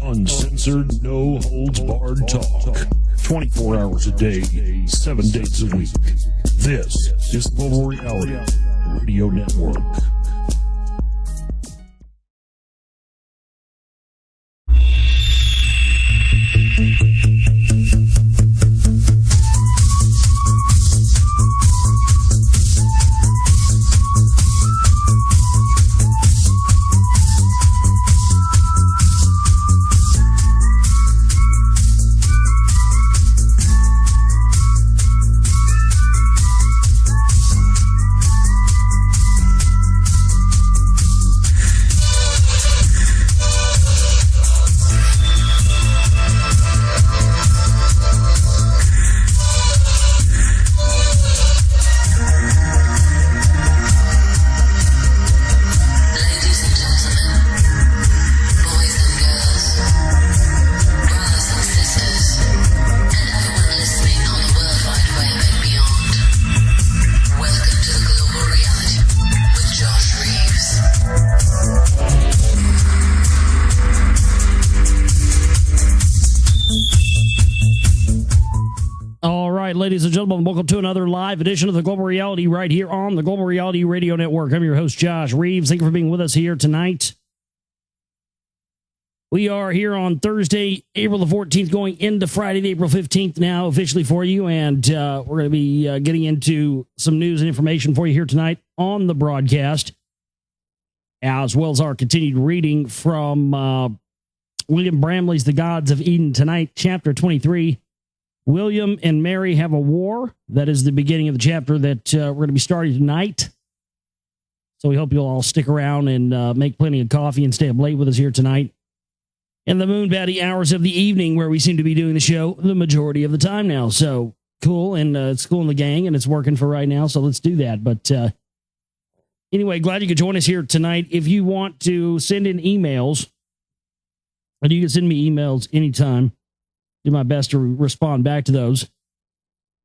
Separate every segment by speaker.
Speaker 1: Uncensored, no holds barred talk. 24 hours a day, 7 days a week. This is Global Reality Radio Network.
Speaker 2: Ladies and gentlemen, welcome to another live edition of the Global Reality right here on the Global Reality Radio Network. I'm your host, Josh Reeves. Thank you for being with us here tonight. We are here on Thursday, April the 14th, going into Friday, April 15th now officially for you, and we're going to be getting into some news and information for you here tonight on the broadcast, as well as our continued reading from William Bramley's The Gods of Eden tonight, chapter 23. William and Mary have a war. That is the beginning of the chapter that we're going to be starting tonight. So we hope you'll all stick around and make plenty of coffee and stay up late with us here tonight in the Moonbat hours of the evening, where we seem to be doing the show the majority of the time now. So cool, and it's cool in the gang, and it's working for right now, so let's do that. But anyway, glad you could join us here tonight. If you want to send in emails, and you can send me emails anytime. Do my best to respond back to those.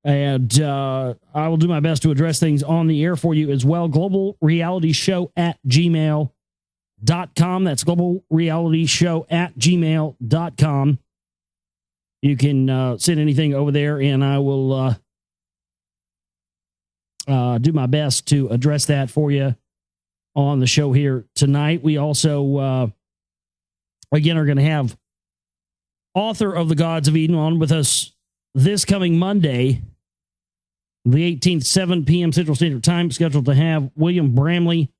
Speaker 2: And I will do my best to address things on the air for you as well. globalrealityshow@gmail.com. That's globalrealityshow@gmail.com. You can send anything over there, and I will do my best to address that for you on the show here tonight. We also, again, are going to have author of The Gods of Eden on with us this coming Monday, the 18th, 7 p.m. Central Standard Time, scheduled to have William Bramley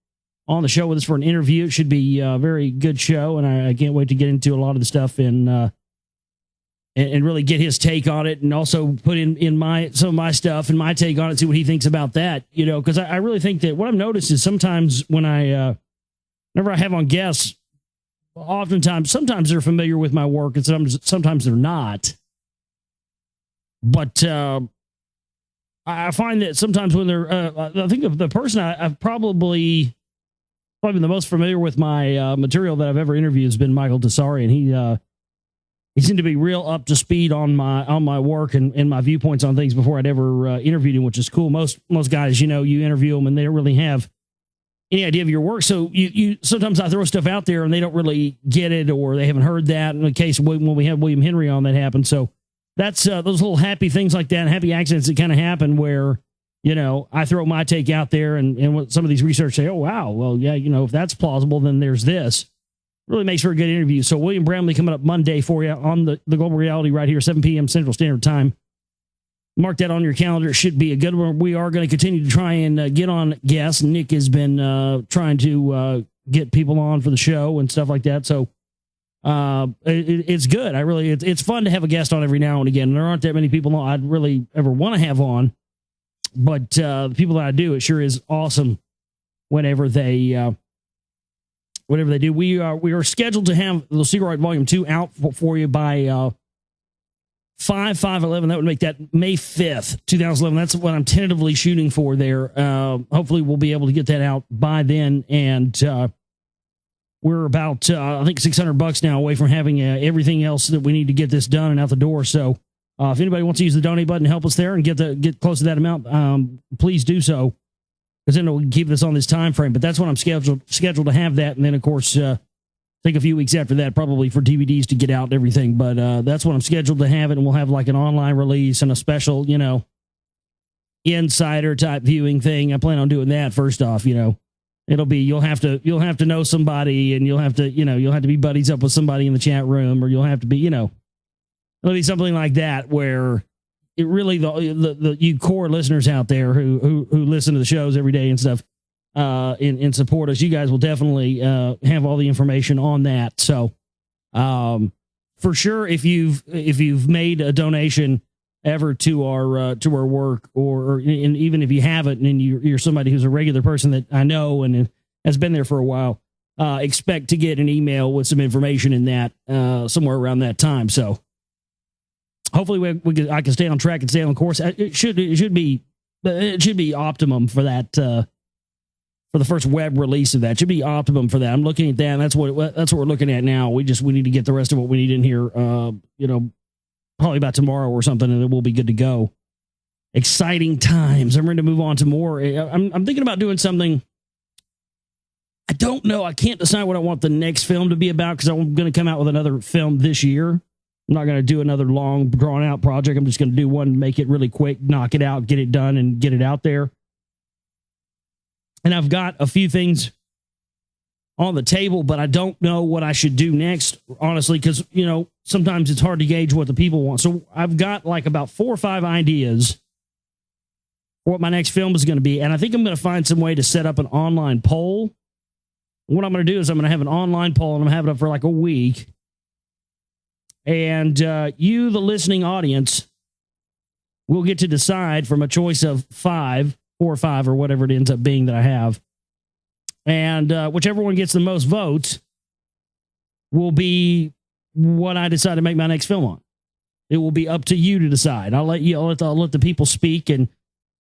Speaker 2: on the show with us for an interview. It should be a very good show, and I can't wait to get into a lot of the stuff and really get his take on it, and also put in some of my stuff and my take on it, see what he thinks about that. You know, because I really think that what I've noticed is sometimes when whenever I have on guests, sometimes they're familiar with my work, and sometimes they're not. But I find that sometimes when they're, I think of the person I've probably the most familiar with my material that I've ever interviewed has been Michael Tessari, and he seemed to be real up to speed on my work and my viewpoints on things before I'd ever interviewed him, which is cool. Most guys, you interview them and they don't really have any idea of your work. So you sometimes I throw stuff out there and they don't really get it, or they haven't heard that. In the case of when we had William Henry on, that happened. So that's those little happy things like that, happy accidents that kind of happen where, I throw my take out there and what some of these research say, oh, wow, well, yeah, if that's plausible, then there's this. Really makes for a good interview. So William Bramley coming up Monday for you on the Global Reality right here, 7 p.m. Central Standard Time. Mark that on your calendar. It should be a good one. We are going to continue to try and get on guests. Nick has been trying to get people on for the show and stuff like that. So it's good. It's fun to have a guest on every now and again. There aren't that many people I'd really ever want to have on, but the people that I do, it sure is awesome whenever they do. We are scheduled to have the Secret Right Volume 2 out for you by 5/5/11. That would make that May 5th, 2011. That's what I'm tentatively shooting for there. Hopefully we'll be able to get that out by then. And we're about, I think, $600 now away from having everything else that we need to get this done and out the door. So if anybody wants to use the donate button to help us there and get close to that amount, please do so, because then we can keep this on this time frame. But that's when I'm scheduled to have that. And then, of course, take a few weeks after that, probably for DVDs to get out and everything. But that's when I'm scheduled to have it, and we'll have like an online release and a special, insider type viewing thing. I plan on doing that first off. It'll be you'll have to know somebody, and you'll have to be buddies up with somebody in the chat room, or you'll have to be it'll be something like that where it really the you core listeners out there who listen to the shows every day and stuff and support us. You guys will definitely have all the information on that. So for sure, if you've made a donation ever to our work, or and even if you haven't, and you're somebody who's a regular person that I know and has been there for a while, expect to get an email with some information in that somewhere around that time. So hopefully I can stay on track and stay on course. It should be optimum for that for the first web release of that. It should be optimum for that. I'm looking at that, and that's what we're looking at now. We need to get the rest of what we need in here probably about tomorrow or something, and it will be good to go. Exciting times. I'm ready to move on to more. I'm thinking about doing something. I don't know. I can't decide what I want the next film to be about, because I'm going to come out with another film this year. I'm not going to do another long, drawn-out project. I'm just going to do one, make it really quick, knock it out, get it done, and get it out there. And I've got a few things on the table, but I don't know what I should do next, honestly, because, sometimes it's hard to gauge what the people want. So I've got like about 4 or 5 ideas for what my next film is going to be, and I think I'm going to find some way to set up an online poll. What I'm going to do is I'm going to have an online poll, and I'm going to have it up for like a week. And you, the listening audience, will get to decide from a choice of 4 or 5, or whatever it ends up being that I have. And whichever one gets the most votes will be what I decide to make my next film on. It will be up to you to decide. I'll let the people speak, and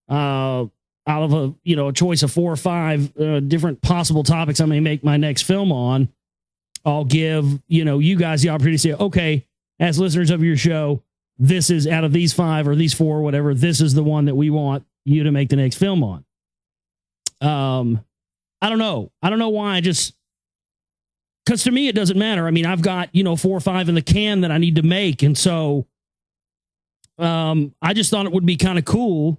Speaker 2: out of a choice of 4 or 5 different possible topics I may make my next film on, I'll give you guys the opportunity to say, okay, as listeners of your show, this is, out of these 5 or these 4 or whatever, this is the one that we want you to make the next film on. I don't know why. Because to me, it doesn't matter. I mean, I've got, 4 or 5 in the can that I need to make. And so I just thought it would be kind of cool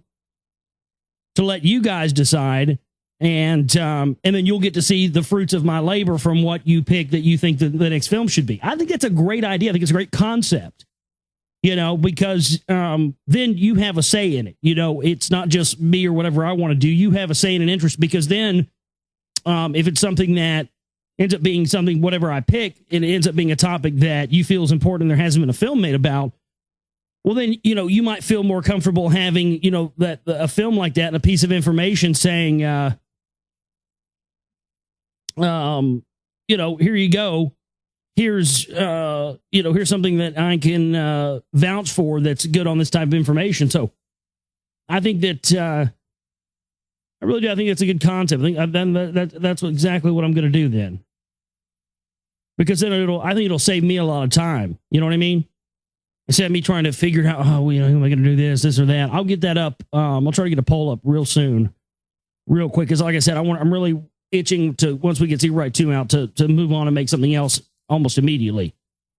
Speaker 2: to let you guys decide. And then you'll get to see the fruits of my labor from what you pick that you think the next film should be. I think that's a great idea. I think it's a great concept, because then you have a say in it. It's not just me or whatever I want to do. You have a say and an interest, because then if it's something that ends up being something, whatever I pick, it ends up being a topic that you feel is important and there hasn't been a film made about, well, then, you might feel more comfortable having, that a film like that and a piece of information saying, here you go. Here's something that I can vouch for that's good on this type of information. So I think that I really do. I think it's a good concept. I think that's exactly what I'm going to do then, because then I think it'll save me a lot of time. You know what I mean? Instead of me trying to figure out, who am I going to do this or that? I'll get that up. I'll try to get a poll up real soon, real quick. Because like I said, I'm really itching to, once we get Zero Right 2 out, to move on and make something else almost immediately,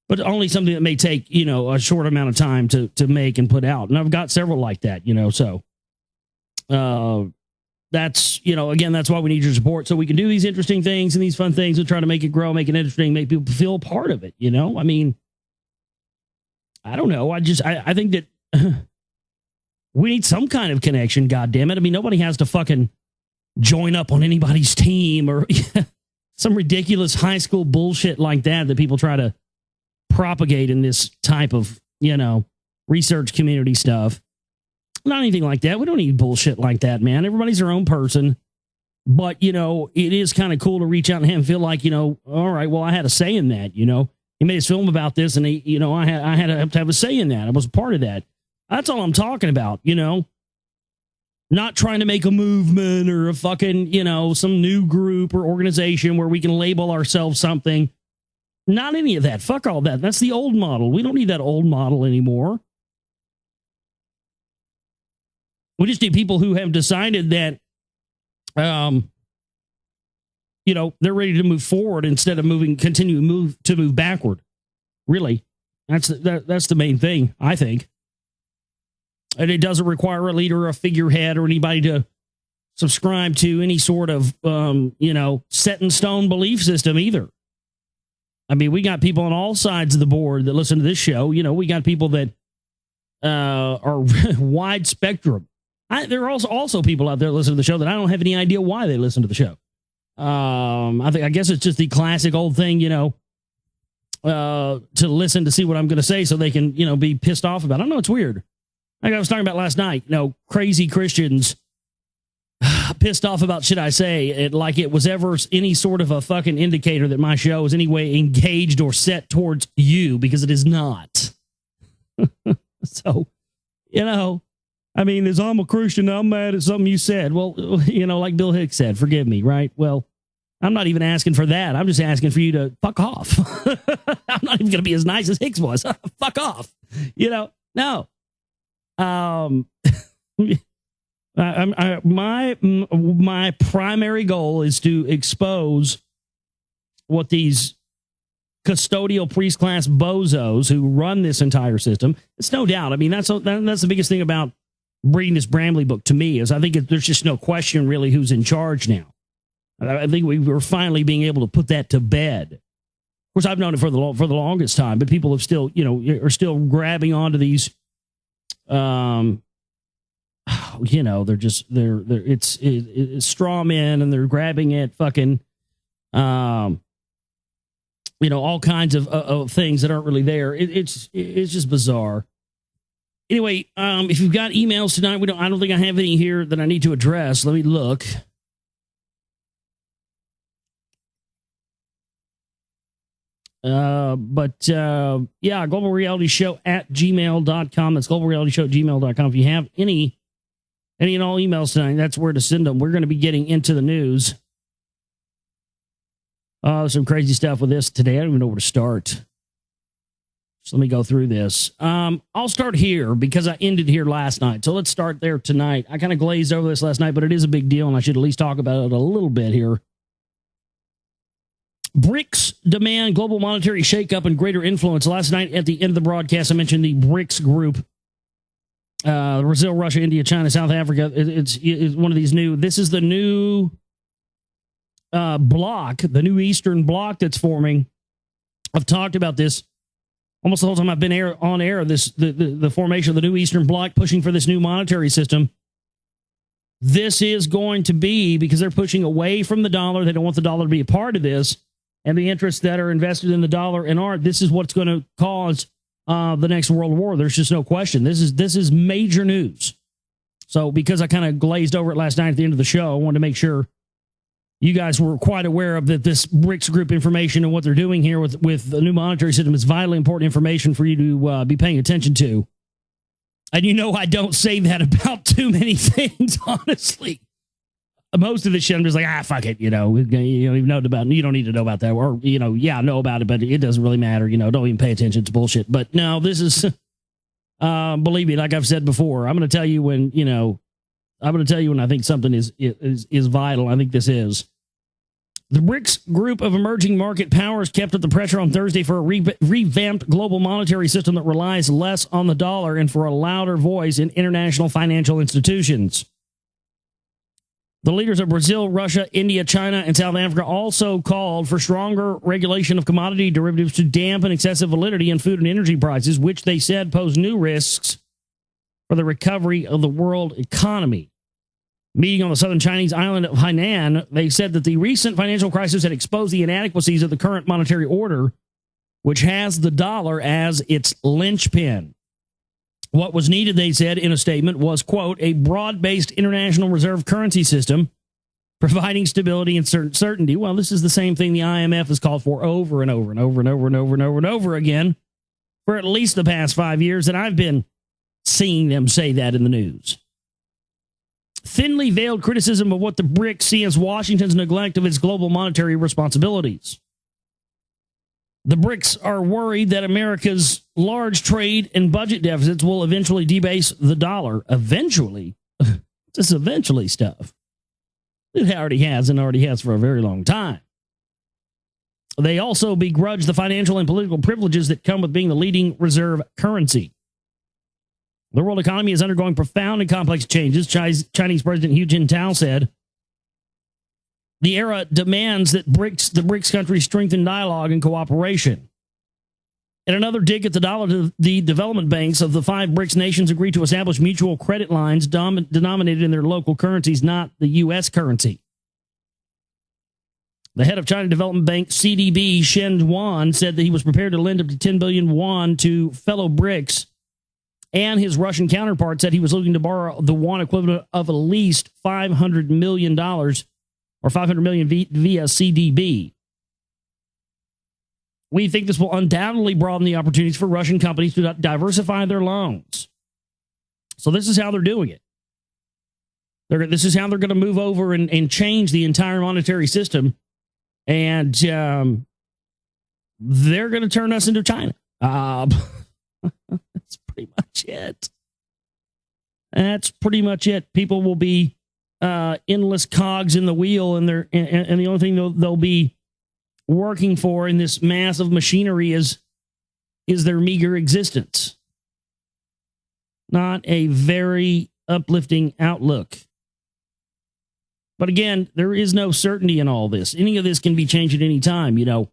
Speaker 2: but only something that may take, a short amount of time to make and put out. And I've got several like that, so that's, again, that's why we need your support, so we can do these interesting things and these fun things and try to make it grow, make it interesting, make people feel part of it. I mean, I don't know. I think that we need some kind of connection. God damn it. I mean, nobody has to fucking join up on anybody's team or some ridiculous high school bullshit like that people try to propagate in this type of, research community stuff. Not anything like that. We don't need bullshit like that, man. Everybody's their own person. But, it is kind of cool to reach out and have feel like, all right, well, I had a say in that, He made his film about this, and I had to have a say in that. I was a part of that. That's all I'm talking about, Not trying to make a movement or a fucking, some new group or organization where we can label ourselves something. Not any of that. Fuck all that. That's the old model. We don't need that old model anymore. We just need people who have decided that they're ready to move forward instead of continue to move backward. Really, that's the main thing, I think. And it doesn't require a leader or a figurehead or anybody to subscribe to any sort of, set in stone belief system either. I mean, we got people on all sides of the board that listen to this show. We got people that are wide spectrum. There are also people out there that listen to the show that I don't have any idea why they listen to the show. I guess it's just the classic old thing, to listen to see what I'm going to say so they can, be pissed off about it. I don't know. It's weird. Like I was talking about last night, crazy Christians pissed off about shit I say, like it was ever any sort of a fucking indicator that my show is any way engaged or set towards you, because it is not. So, I mean, as I'm a Christian, I'm mad at something you said. Well, like Bill Hicks said, forgive me, right? Well, I'm not even asking for that. I'm just asking for you to fuck off. I'm not even going to be as nice as Hicks was. Fuck off. No. My primary goal is to expose what these custodial priest class bozos who run this entire system. It's no doubt. I mean, that's the biggest thing about reading this Bramley book to me, is I think there's just no question really who's in charge now. I think we were finally being able to put that to bed. Of course, I've known it for the longest time, but people have still, are still grabbing onto these. They're it's straw men, and they're grabbing at fucking, all kinds of things that aren't really there. It's just bizarre. Anyway, if you've got emails tonight, I don't think I have any here that I need to address. Let me look. Global Reality Show at gmail.com. That's Global Reality Show at gmail.com. If you have any and all emails tonight, that's where to send them. We're going to be getting into the news. Some crazy stuff with this today. I don't even know where to start. So let me go through this. I'll start here because I ended here last night. So let's start there tonight. I kind of glazed over this last night, but it is a big deal, and I should at least talk about it a little bit here. BRICS demand global monetary shakeup and greater influence. Last night at the end of the broadcast, I mentioned the BRICS group. Brazil, Russia, India, China, South Africa. It's one of these new. This is the new bloc, the new Eastern bloc that's forming. I've talked about this almost the whole time I've been on air. The formation of the new Eastern bloc, pushing for this new monetary system. This is going to be because they're pushing away from the dollar. They don't want the dollar to be a part of this. And the interests that are invested in the dollar and art, this is what's going to cause the next world war. There's just no question. This is major news. So because I kind of glazed over it last night at the end of the show, I wanted to make sure you guys were quite aware of that this BRICS group information and what they're doing here with the new monetary system is vitally important information for you to be paying attention to. And I don't say that about too many things, honestly. Most of the shit, I'm just like, fuck it, you don't even know about it. You don't need to know about that. Or, know about it, but it doesn't really matter. Don't even pay attention. It's bullshit. But no, this is, believe me, like I've said before, I'm going to tell you when, I think something is vital. I think this is. The BRICS group of emerging market powers kept up the pressure on Thursday for a revamped global monetary system that relies less on the dollar and for a louder voice in international financial institutions. The leaders of Brazil, Russia, India, China, and South Africa also called for stronger regulation of commodity derivatives to dampen excessive volatility in food and energy prices, which they said pose new risks for the recovery of the world economy. Meeting on the southern Chinese island of Hainan, they said that the recent financial crisis had exposed the inadequacies of the current monetary order, which has the dollar as its linchpin. What was needed, they said in a statement, was, quote, a broad-based international reserve currency system providing stability and certainty. Well, this is the same thing the IMF has called for over and over and over and over and over and over and over again for at least the past 5 years, and I've been seeing them say that in the news. Thinly veiled criticism of what the BRICS see as Washington's neglect of its global monetary responsibilities. The BRICS are worried that America's large trade and budget deficits will eventually debase the dollar. Eventually? This eventually stuff. It already has, and already has for a very long time. They also begrudge the financial and political privileges that come with being the leading reserve currency. The world economy is undergoing profound and complex changes. Chinese President Hu Jintao said, the era demands that the BRICS countries strengthen dialogue and cooperation. In another dig at the dollar, the development banks of the 5 BRICS nations agreed to establish mutual credit lines denominated in their local currencies, not the U.S. currency. The head of China Development Bank, CDB, Shen Wan, said that he was prepared to lend up to 10 billion yuan to fellow BRICS, and his Russian counterpart said he was looking to borrow the yuan equivalent of at least $500 million or $500 million via CDB. We think this will undoubtedly broaden the opportunities for Russian companies to diversify their loans. So this is how they're doing it. This is how they're going to move over and change the entire monetary system. And they're going to turn us into China. That's pretty much it. That's pretty much it. People will be endless cogs in the wheel, and the only thing they'll be working for in this massive machinery is their meager existence. Not a very uplifting outlook. But again, there is no certainty in all this. Any of this can be changed at any time. You know,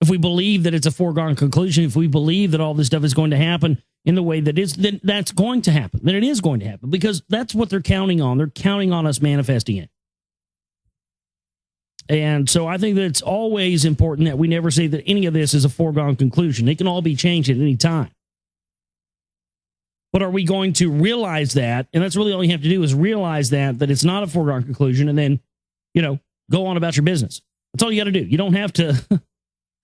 Speaker 2: if we believe that it's a foregone conclusion, if we believe that all this stuff is going to happen in the way that is, then that's going to happen. Then it is going to happen, because that's what they're counting on. They're counting on us manifesting it. And so I think that it's always important that we never say that any of this is a foregone conclusion. It can all be changed at any time. But are we going to realize that? And that's really all you have to do, is realize that it's not a foregone conclusion, and then, go on about your business. That's all you got to do. You don't have to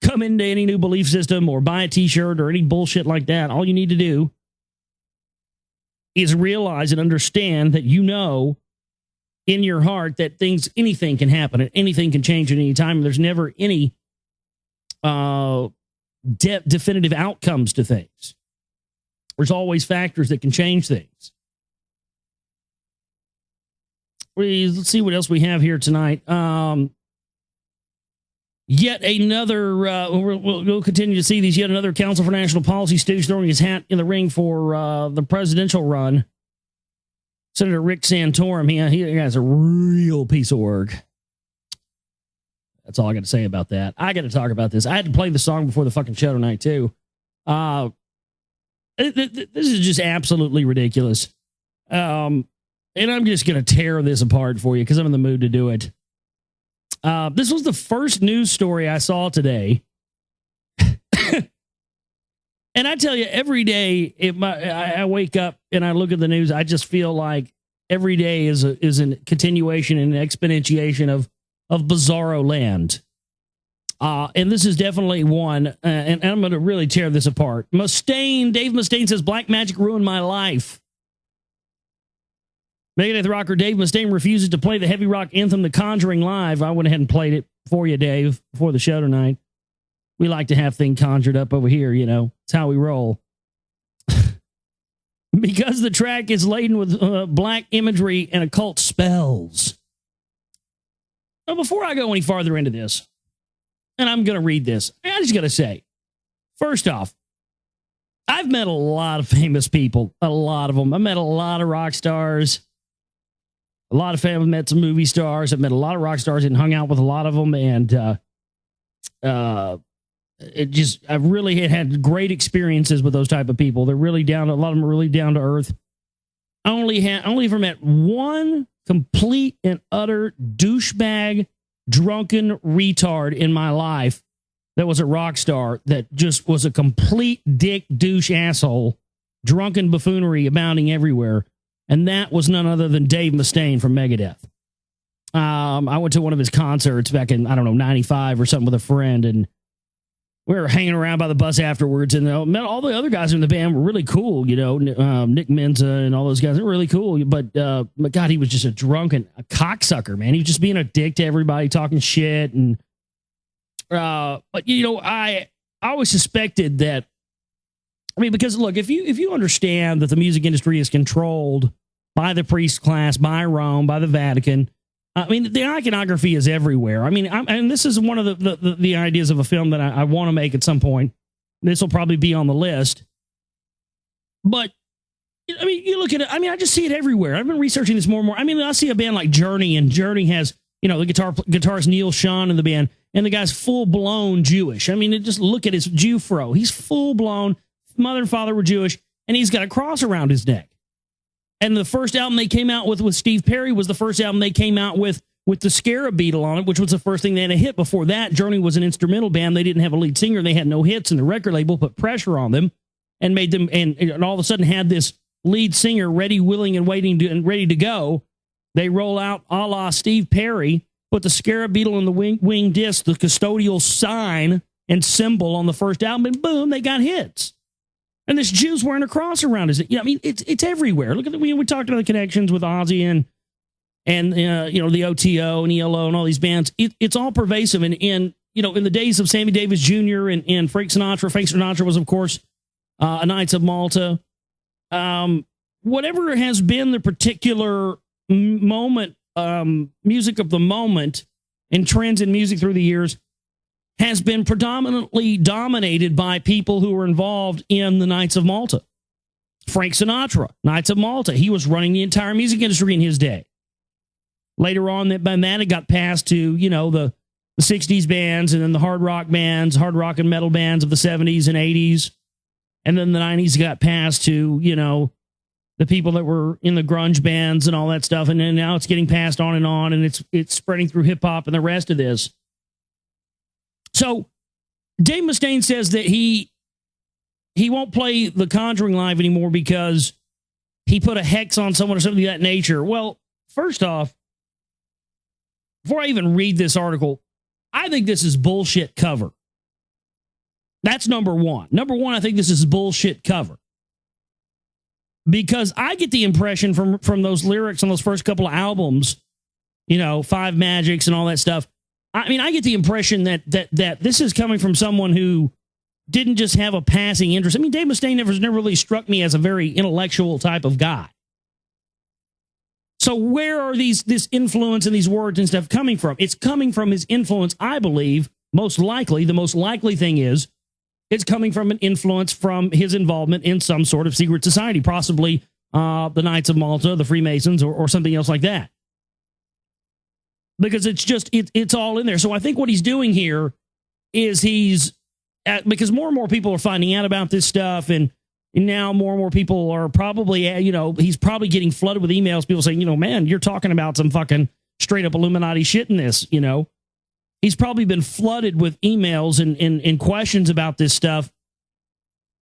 Speaker 2: come into any new belief system or buy a t-shirt or any bullshit like that. All you need to do is realize and understand that in your heart that anything can happen and anything can change at any time. And there's never any definitive outcomes to things. There's always factors that can change things. Let's see what else we have here tonight. Yet another, we'll continue to see these. Yet another Council for National Policy stooge throwing his hat in the ring for the presidential run. Senator Rick Santorum, he has a real piece of work. That's all I got to say about that. I got to talk about this. I had to play the song before the fucking show tonight, too. This is just absolutely ridiculous. And I'm just going to tear this apart for you because I'm in the mood to do it. This was the first news story I saw today. And I tell you, every day I wake up and I look at the news, I just feel like every day is a continuation and an exponentiation of bizarro land. And this is definitely one, and I'm going to really tear this apart. Dave Mustaine says, Black Magic ruined my life. Megadeth rocker Dave Mustaine refuses to play the heavy rock anthem, The Conjuring, live. I went ahead and played it for you, Dave, before the show tonight. We like to have things conjured up over here, It's how we roll. Because the track is laden with black imagery and occult spells. Now, before I go any farther into this, and I'm going to read this, I just got to say, first off, I've met a lot of famous people, a lot of them. I met a lot of rock stars. A lot of family, met some movie stars. I've met a lot of rock stars and hung out with a lot of them. And I've really had great experiences with those type of people. They're really a lot of them are really down to earth. I only ever met one complete and utter douchebag, drunken retard in my life that was a rock star that just was a complete dick, douche, asshole, drunken buffoonery abounding everywhere. And that was none other than Dave Mustaine from Megadeth. I went to one of his concerts back in, 95 or something with a friend, and we were hanging around by the bus afterwards, and met all the other guys in the band were really cool, Nick Menza and all those guys. They're really cool, but God, he was just a drunken cocksucker, man. He was just being a dick to everybody, talking shit. And but I always suspected that. I mean, because look, if you understand that the music industry is controlled by the priest class, by Rome, by the Vatican, I mean, the iconography is everywhere. I mean, and this is one of the ideas of a film that I want to make at some point. This will probably be on the list. But, I mean, you look at it, I mean, I just see it everywhere. I've been researching this more and more. I mean, I see a band like Journey, and Journey has, the guitarist Neil Schon in the band, and the guy's full-blown Jewish. I mean, just look at his Jew-fro. He's full-blown, mother and father were Jewish, and he's got a cross around his neck. And the first album they came out with Steve Perry was the first album they came out with the Scarab Beetle on it, which was the first thing they had a hit. Before that, Journey was an instrumental band. They didn't have a lead singer. They had no hits, and the record label put pressure on them and made them, and all of a sudden had this lead singer ready, willing, and waiting and ready to go. They roll out a la Steve Perry, put the Scarab Beetle on the wing disc, the custodial sign and symbol on the first album, and boom, they got hits. And this Jew's wearing a cross around his, I mean, it's everywhere. Look at we talked about the connections with Ozzy and the OTO and ELO and all these bands. It's all pervasive. And in the days of Sammy Davis Jr. and Frank Sinatra was, of course, Knights of Malta. Whatever has been the particular moment, music of the moment and trends in music through the years has been predominantly dominated by people who were involved in the Knights of Malta. Frank Sinatra, Knights of Malta, he was running the entire music industry in his day. Later on, it got passed to, the 60s bands, and then the hard rock and metal bands of the 70s and 80s. And then the 90s got passed to, the people that were in the grunge bands and all that stuff. And then now it's getting passed on, and it's spreading through hip hop and the rest of this. So Dave Mustaine says that he won't play The Conjuring live anymore because he put a hex on someone or something of that nature. Well, first off, before I even read this article, I think this is bullshit cover. That's number one. Number one, I think this is bullshit cover. Because I get the impression from those lyrics on those first couple of albums, Five Magics and all that stuff. I mean, I get the impression that this is coming from someone who didn't just have a passing interest. I mean, Dave Mustaine never really struck me as a very intellectual type of guy. So where are this influence and these words and stuff coming from? It's coming from his influence, I believe, most likely. The most likely thing is it's coming from an influence from his involvement in some sort of secret society, possibly the Knights of Malta, the Freemasons, or something else like that. Because it's all in there. So I think what he's doing here is because more and more people are finding out about this stuff, and now more and more people are probably, he's probably getting flooded with emails, people saying, man, you're talking about some fucking straight up Illuminati shit in this, He's probably been flooded with emails and questions about this stuff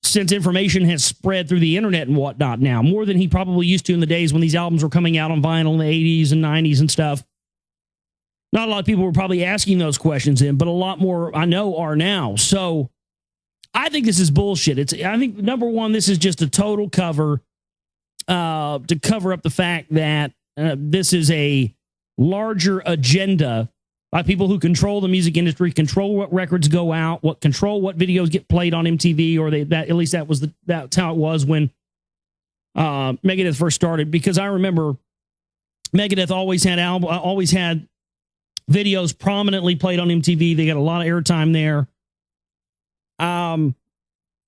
Speaker 2: since information has spread through the internet and whatnot now, more than he probably used to in the days when these albums were coming out on vinyl in the 80s and 90s and stuff. Not a lot of people were probably asking those questions but a lot more I know are now. So I think this is bullshit. I think, number one, this is just a total cover to cover up the fact that this is a larger agenda by people who control the music industry, control what records go out, control what videos get played on MTV, or at least that's how it was when Megadeth first started. Because I remember Megadeth always had videos prominently played on MTV. They got a lot of airtime there. And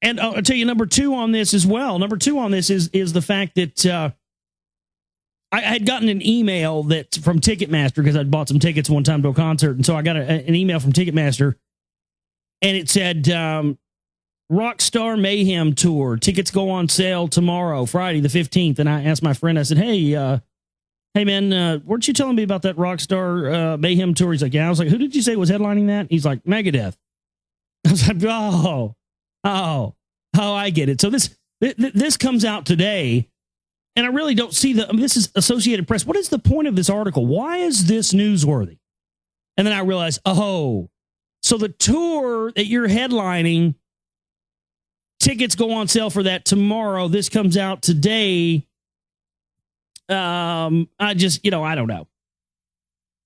Speaker 2: I'll tell you number two on this as well. Number two on this is the fact that I had gotten an email from Ticketmaster, because I'd bought some tickets one time to a concert. And so I got an email from Ticketmaster, and it said, Rockstar Mayhem Tour. Tickets go on sale tomorrow, Friday the 15th. And I asked my friend, I said, hey man, weren't you telling me about that Rockstar Mayhem Tour? He's like, yeah. I was like, who did you say was headlining that? He's like, Megadeth. I was like, oh, I get it. So this comes out today, and I really don't see this is Associated Press. What is the point of this article? Why is this newsworthy? And then I realized, so the tour that you're headlining, tickets go on sale for that tomorrow. This comes out today. I don't know.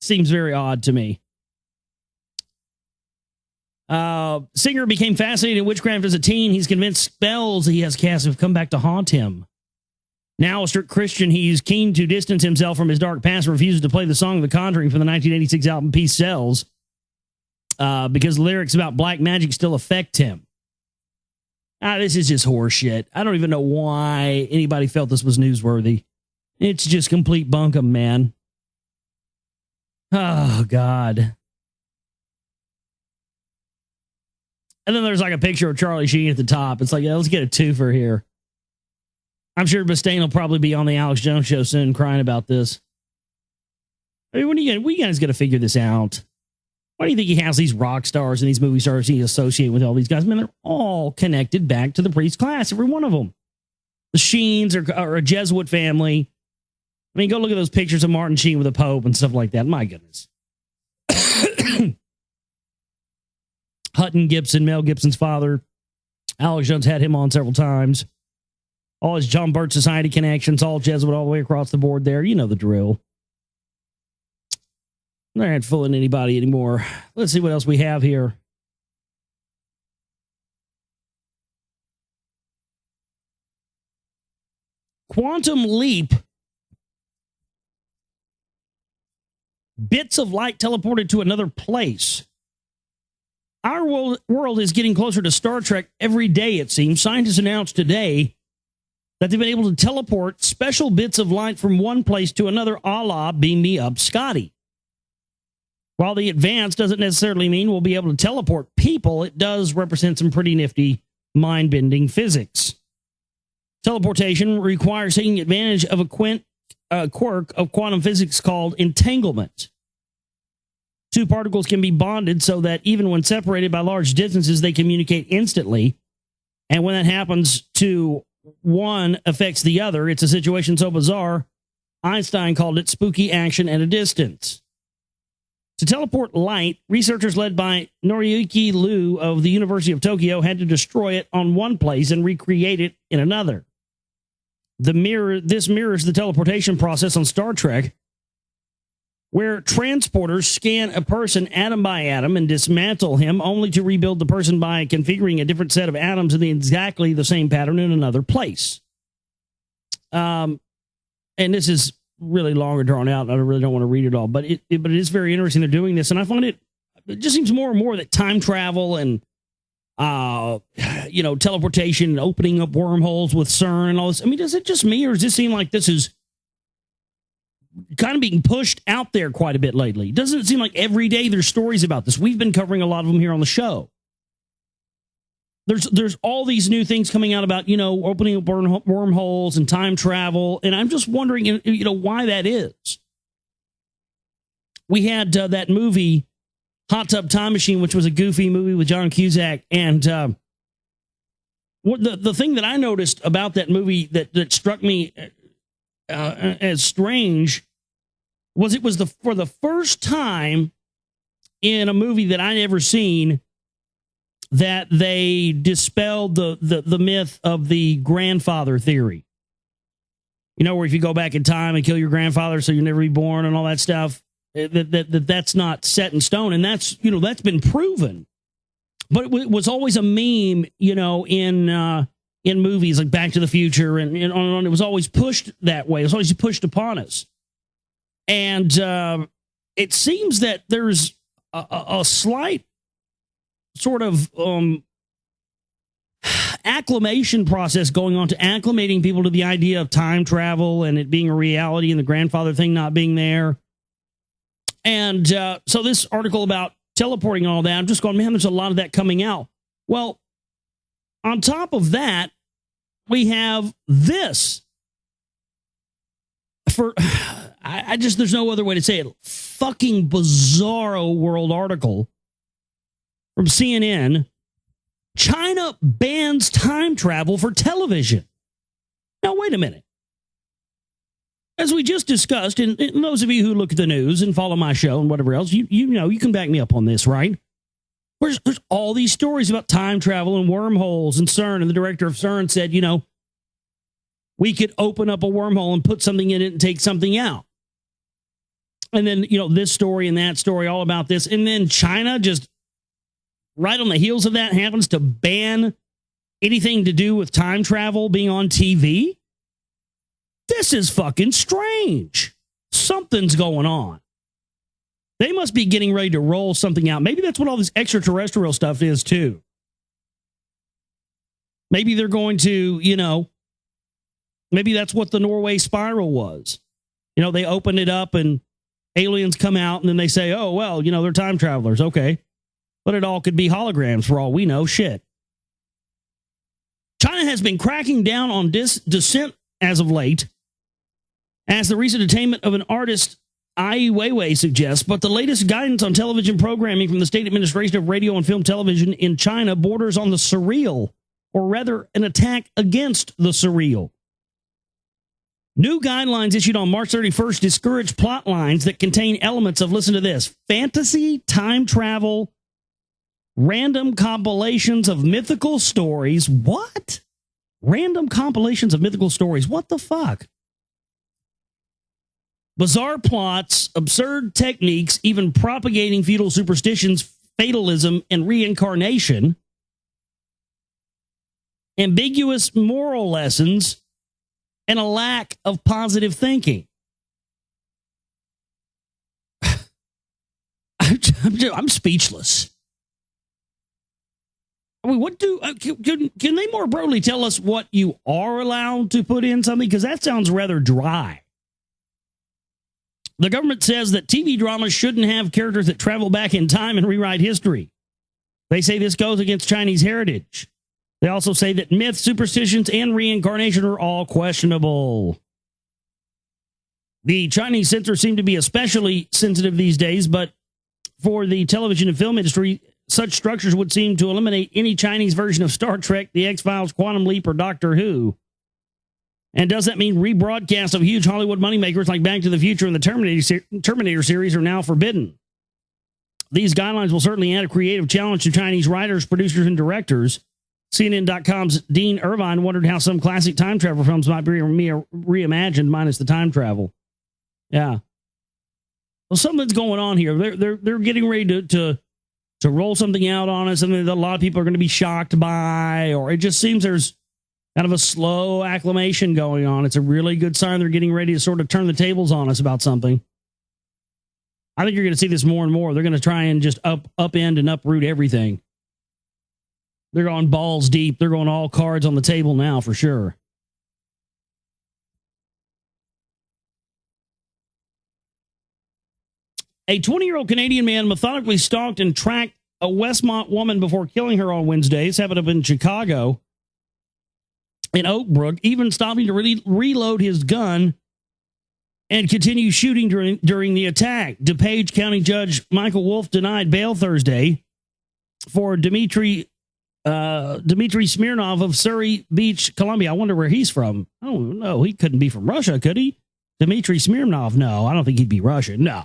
Speaker 2: Seems very odd to me. Singer became fascinated in witchcraft as a teen. He's convinced spells he has cast have come back to haunt him. Now a strict Christian, he's keen to distance himself from his dark past and refuses to play the song The Conjuring from the 1986 album Peace Sells because lyrics about black magic still affect him. This is just horse shit. I don't even know why anybody felt this was newsworthy. It's just complete bunkum, man. Oh, God. And then there's like a picture of Charlie Sheen at the top. It's like, yeah, let's get a twofer here. I'm sure Mustaine will probably be on the Alex Jones show soon crying about this. I mean, when you guys got to figure this out? Why do you think he has these rock stars and these movie stars he associate with all these guys? Man, they're all connected back to the priest class, every one of them. The Sheens are a Jesuit family. I mean, go look at those pictures of Martin Sheen with the Pope and stuff like that. My goodness. Hutton Gibson, Mel Gibson's father. Alex Jones had him on several times. All his John Birch Society connections, all Jesuit all the way across the board there. You know the drill. They aren't fooling anybody anymore. Let's see what else we have here. Quantum leap. Bits of light teleported to another place. Our world is getting closer to Star Trek every day, it seems. Scientists announced today that they've been able to teleport special bits of light from one place to another, a la Beam Me Up, Scotty. While the advance doesn't necessarily mean we'll be able to teleport people, it does represent some pretty nifty, mind-bending physics. Teleportation requires taking advantage of a quirk of quantum physics called entanglement. Two particles can be bonded so that even when separated by large distances, they communicate instantly. And when that happens to one affects the other, it's a situation so bizarre, Einstein called it spooky action at a distance. To teleport light, researchers led by Noriyuki Liu of the University of Tokyo had to destroy it on one place and recreate it in another. This mirrors the teleportation process on Star Trek, where transporters scan a person atom by atom and dismantle him, only to rebuild the person by configuring a different set of atoms in exactly the same pattern in another place. And this is really long or drawn out. I really don't want to read it all, but it is very interesting they're doing this, and I find it just seems more and more that time travel and teleportation and opening up wormholes with CERN and all this. I mean, is it just me, or does it seem like this is kind of being pushed out there quite a bit lately? Doesn't it seem like every day there's stories about this? We've been covering a lot of them here on the show. There's all these new things coming out about, opening up wormholes and time travel. And I'm just wondering, why that is. We had that movie, Hot Tub Time Machine, which was a goofy movie with John Cusack. And what the thing that I noticed about that movie that struck me as strange was it was for the first time in a movie that I'd ever seen that they dispelled the myth of the grandfather theory. Where if you go back in time and kill your grandfather so you'll never be born and all that stuff, that's not set in stone. And that's been proven. But it was always a meme, in movies like Back to the Future and on and on. It was always pushed that way. It was always pushed upon us. And it seems that there's a slight sort of acclimation process going on to acclimating people to the idea of time travel and it being a reality and the grandfather thing not being there. And so this article about teleporting and all that, I'm just going, man, there's a lot of that coming out. Well, on top of that, we have this. There's no other way to say it. Fucking bizarro world article from CNN. China bans time travel for television. Now, wait a minute. As we just discussed, and those of you who look at the news and follow my show and whatever else, you know, you can back me up on this, right? There's all these stories about time travel and wormholes and CERN, and the director of CERN said, we could open up a wormhole and put something in it and take something out. And then, this story and that story, all about this. And then China just right on the heels of that happens to ban anything to do with time travel being on TV. this is fucking strange. Something's going on. They must be getting ready to roll something out. Maybe that's what all this extraterrestrial stuff is, too. Maybe they're going to, maybe that's what the Norway spiral was. They open it up and aliens come out and then they say, oh, well, they're time travelers. Okay. But it all could be holograms for all we know. Shit. China has been cracking down on dissent as of late, as the recent detainment of an artist Ai Weiwei suggests, but the latest guidance on television programming from the State Administration of Radio and Film Television in China borders on the surreal, or rather an attack against the surreal. New guidelines issued on March 31st discourage plot lines that contain elements of, listen to this, fantasy, time travel, random compilations of mythical stories. What? Random compilations of mythical stories. What the fuck? Bizarre plots, absurd techniques, even propagating feudal superstitions, fatalism, and reincarnation, ambiguous moral lessons, and a lack of positive thinking. I'm speechless. I mean, what can they more broadly tell us what you are allowed to put in something? Because that sounds rather dry. The government says that TV dramas shouldn't have characters that travel back in time and rewrite history. They say this goes against Chinese heritage. They also say that myths, superstitions, and reincarnation are all questionable. The Chinese censors seem to be especially sensitive these days, but for the television and film industry, such structures would seem to eliminate any Chinese version of Star Trek, The X-Files, Quantum Leap, or Doctor Who. And does that mean rebroadcasts of huge Hollywood moneymakers like Back to the Future and the Terminator series are now forbidden? These guidelines will certainly add a creative challenge to Chinese writers, producers, and directors. CNN.com's Dean Irvine wondered how some classic time travel films might be reimagined minus the time travel. Yeah. Well, something's going on here. They're getting ready to roll something out on us, something that a lot of people are going to be shocked by, or it just seems there's kind of a slow acclimation going on. It's a really good sign they're getting ready to sort of turn the tables on us about something. I think you're going to see this more and more. They're going to try and just upend and uproot everything. They're going balls deep. They're going all cards on the table now for sure. A 20-year-old Canadian man methodically stalked and tracked a Westmont woman before killing her on Wednesday. This happened up in Chicago. In Oak Brook, even stopping to reload his gun and continue shooting during the attack. DuPage County Judge Michael Wolf denied bail Thursday for Dmitry Smirnov of Surrey Beach, Columbia. I wonder where he's from. I don't know. He couldn't be from Russia, could he? Dmitry Smirnov? No, I don't think he'd be Russian. No.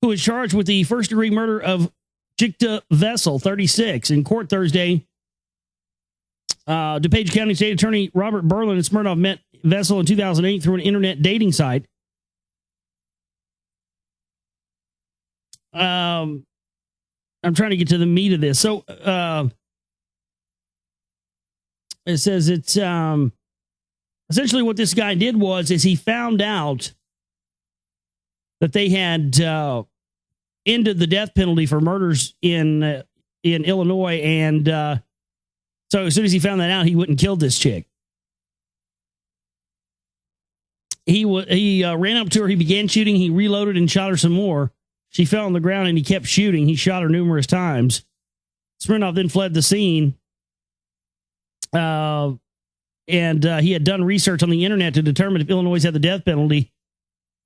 Speaker 2: Who is charged with the first-degree murder of Jikta Vessel, 36, in court Thursday. DuPage County State Attorney Robert Berlin and Smirnov met Vessel in 2008 through an internet dating site. I'm trying to get to the meat of this. So it says it's essentially what this guy did is he found out that they had ended the death penalty for murders in Illinois, and so as soon as he found that out, he went and killed this chick. He ran up to her. He began shooting. He reloaded and shot her some more. She fell on the ground and he kept shooting. He shot her numerous times. Smirnov then fled the scene. And he had done research on the internet to determine if Illinois had the death penalty.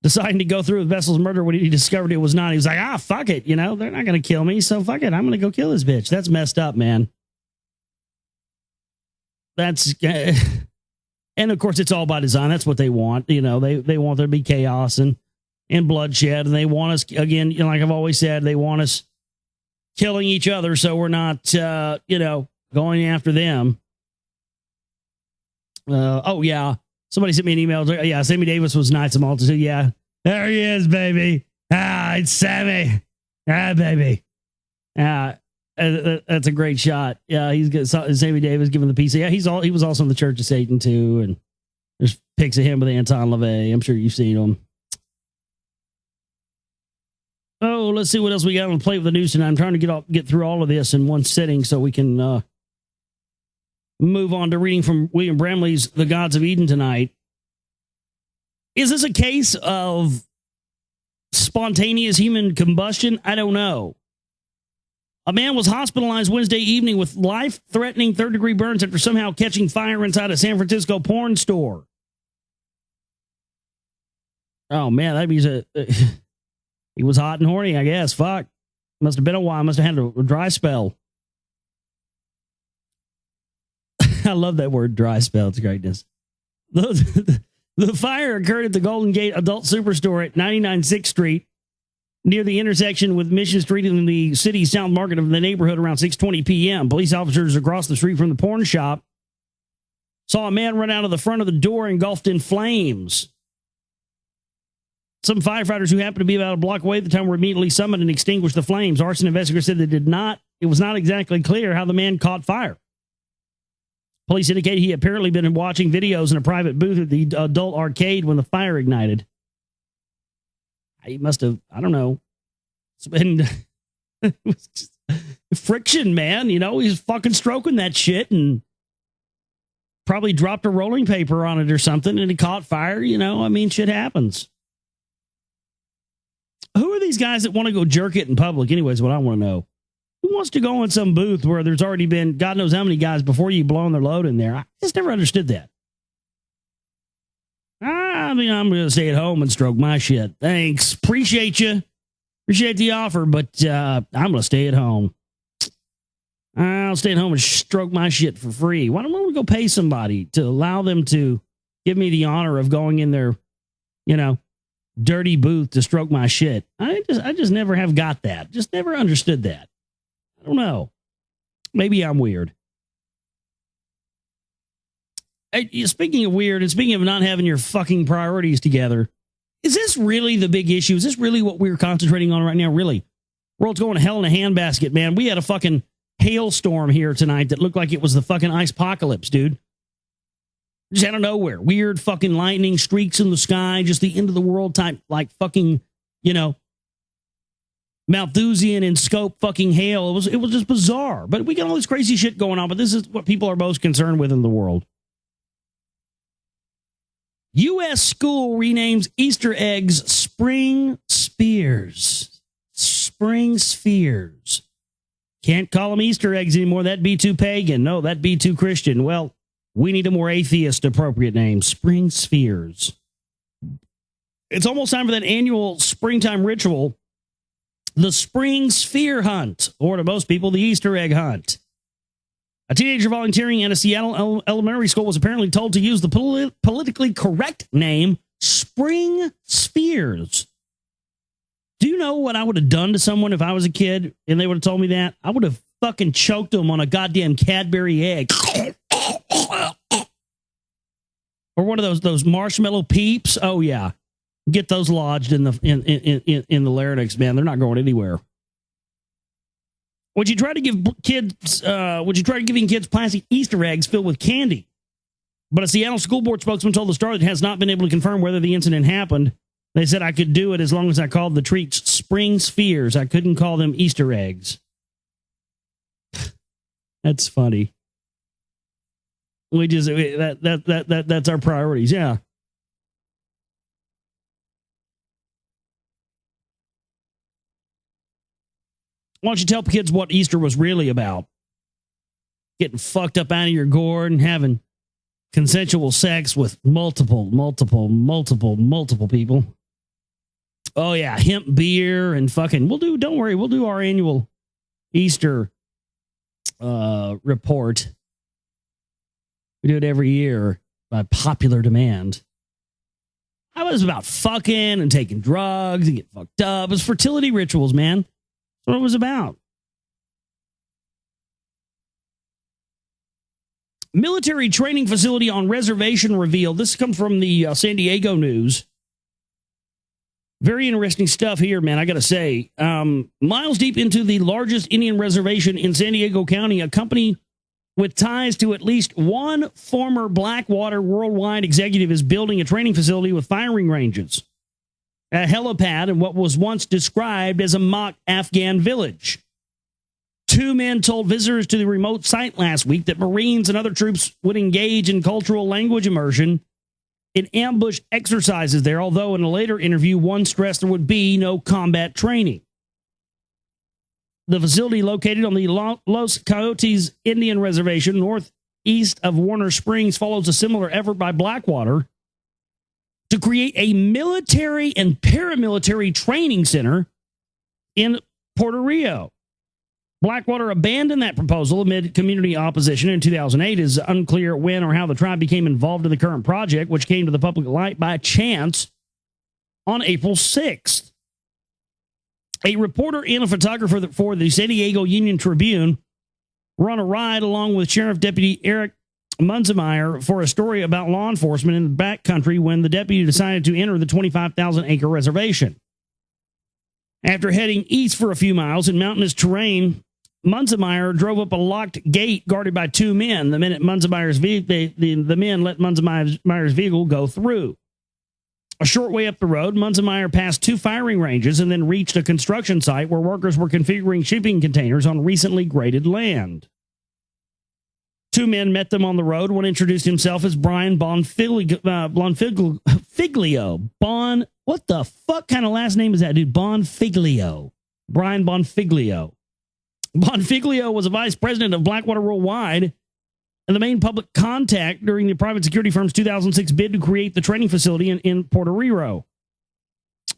Speaker 2: Deciding to go through with Vessel's murder when he discovered it was not. He was like, fuck it. They're not going to kill me. So fuck it. I'm going to go kill this bitch. That's messed up, man. That's, and of course it's all by design. That's what they want. They want there to be chaos and bloodshed, and they want us, again, like I've always said, they want us killing each other so we're not, going after them. Oh yeah. Somebody sent me an email. Yeah, Sammy Davis was Knights of Malta. Yeah, there he is, baby. It's Sammy. Baby. That's a great shot. Yeah, he's good. Sammy Davis giving the piece. Yeah, he was also in the Church of Satan too, and There's pics of him with Anton LaVey. I'm sure you've seen him. Oh, let's see what else we got on the plate with the news tonight. I'm trying to get through all of this in one sitting so we can move on to reading from William Bramley's The Gods of Eden tonight. Is this a case of spontaneous human combustion? I don't know. A man was hospitalized Wednesday evening with life-threatening third-degree burns after somehow catching fire inside a San Francisco porn store. Oh, man, that means he was hot and horny, I guess. Fuck. Must have been a while. Must have had a dry spell. I love that word, dry spell. It's greatness. The fire occurred at the Golden Gate Adult Superstore at 99 6th Street, near the intersection with Mission Street in the city's South Market of the neighborhood around 6:20 p.m. Police officers across the street from the porn shop saw a man run out of the front of the door engulfed in flames. Some firefighters who happened to be about a block away at the time were immediately summoned and extinguished the flames. Arson investigators said it was not exactly clear how the man caught fire. Police indicated he apparently been watching videos in a private booth at the adult arcade when the fire ignited. He must have, I don't know. It's been it was just friction, man. You know, he's fucking stroking that shit and probably dropped a rolling paper on it or something and it caught fire. You know, I mean, shit happens. Who are these guys that want to go jerk it in public? Anyways, what I want to know. Who wants to go in some booth where there's already been God knows how many guys before you blowing their load in there? I just never understood that. I mean, I'm going to stay at home and stroke my shit. Thanks. Appreciate you. Appreciate the offer, but I'm going to stay at home. I'll stay at home and stroke my shit for free. Why don't we go pay somebody to allow them to give me the honor of going in their, you know, dirty booth to stroke my shit? I just never have got that. Just never understood that. I don't know. Maybe I'm weird. Hey, speaking of weird and speaking of not having your fucking priorities together, is this really the big issue? Is this really what we're concentrating on right now? Really? World's going to hell in a handbasket, man. We had a fucking hailstorm here tonight that looked like it was the fucking ice apocalypse, dude. Just out of nowhere. Weird fucking lightning streaks in the sky, just the end of the world type, like fucking, you know, Malthusian in scope fucking hail. It was just bizarre. But we got all this crazy shit going on, but this is what people are most concerned with in the world. U.S. school renames Easter eggs Spring Spears. Spring Spheres. Can't call them Easter eggs anymore. That'd be too pagan. No, that'd be too Christian. Well, we need a more atheist appropriate name. Spring Spheres. It's almost time for that annual springtime ritual, the Spring Sphere Hunt, or to most people, the Easter egg hunt. A teenager volunteering at a Seattle elementary school was apparently told to use the politically correct name Spring Spheres. Do you know what I would have done to someone if I was a kid and they would have told me that? I would have fucking choked them on a goddamn Cadbury egg. Or one of those marshmallow peeps. Oh yeah. Get those lodged in the larynx, man. They're not going anywhere. Would you try to give kids giving kids plastic Easter eggs filled with candy? But a Seattle school board spokesman told the Star that has not been able to confirm whether the incident happened. They said I could do it as long as I called the treats Spring Spheres. I couldn't call them Easter eggs. That's funny. We just that's our priorities. Yeah. Why don't you tell kids what Easter was really about? Getting fucked up out of your gourd and having consensual sex with multiple people. Oh yeah, hemp beer and fucking. Don't worry, we'll do our annual Easter report. We do it every year by popular demand. I was about fucking and taking drugs and getting fucked up. It was fertility rituals, man. That's what it was about. Military training facility on reservation revealed. This comes from the San Diego News. Very interesting stuff here, man, I got to say. Miles deep into the largest Indian reservation in San Diego County, a company with ties to at least one former Blackwater Worldwide executive is building a training facility with firing ranges, a helipad, and what was once described as a mock Afghan village. Two men told visitors to the remote site last week that Marines and other troops would engage in cultural language immersion in ambush exercises there, although in a later interview, one stressed there would be no combat training. The facility, located on the Los Coyotes Indian Reservation, northeast of Warner Springs, follows a similar effort by Blackwater to create a military and paramilitary training center in Puerto Rico. Blackwater abandoned that proposal amid community opposition in 2008. It is unclear when or how the tribe became involved in the current project, which came to the public light by chance on April 6th. A reporter and a photographer for the San Diego Union Tribune were on a ride along with Sheriff Deputy Eric Munzemeyer for a story about law enforcement in the backcountry when the deputy decided to enter the 25,000-acre reservation. After heading east for a few miles in mountainous terrain, Munzemeyer drove up a locked gate guarded by two men. The men let Munzemeyer's vehicle go through. A short way up the road, Munzemeyer passed two firing ranges and then reached a construction site where workers were configuring shipping containers on recently graded land. Two men met them on the road. One introduced himself as Brian Bonfiglio. What the fuck kind of last name is that, dude? Bonfiglio. Brian Bonfiglio. Bonfiglio was a vice president of Blackwater Worldwide and the main public contact during the private security firm's 2006 bid to create the training facility in Puerto Rico.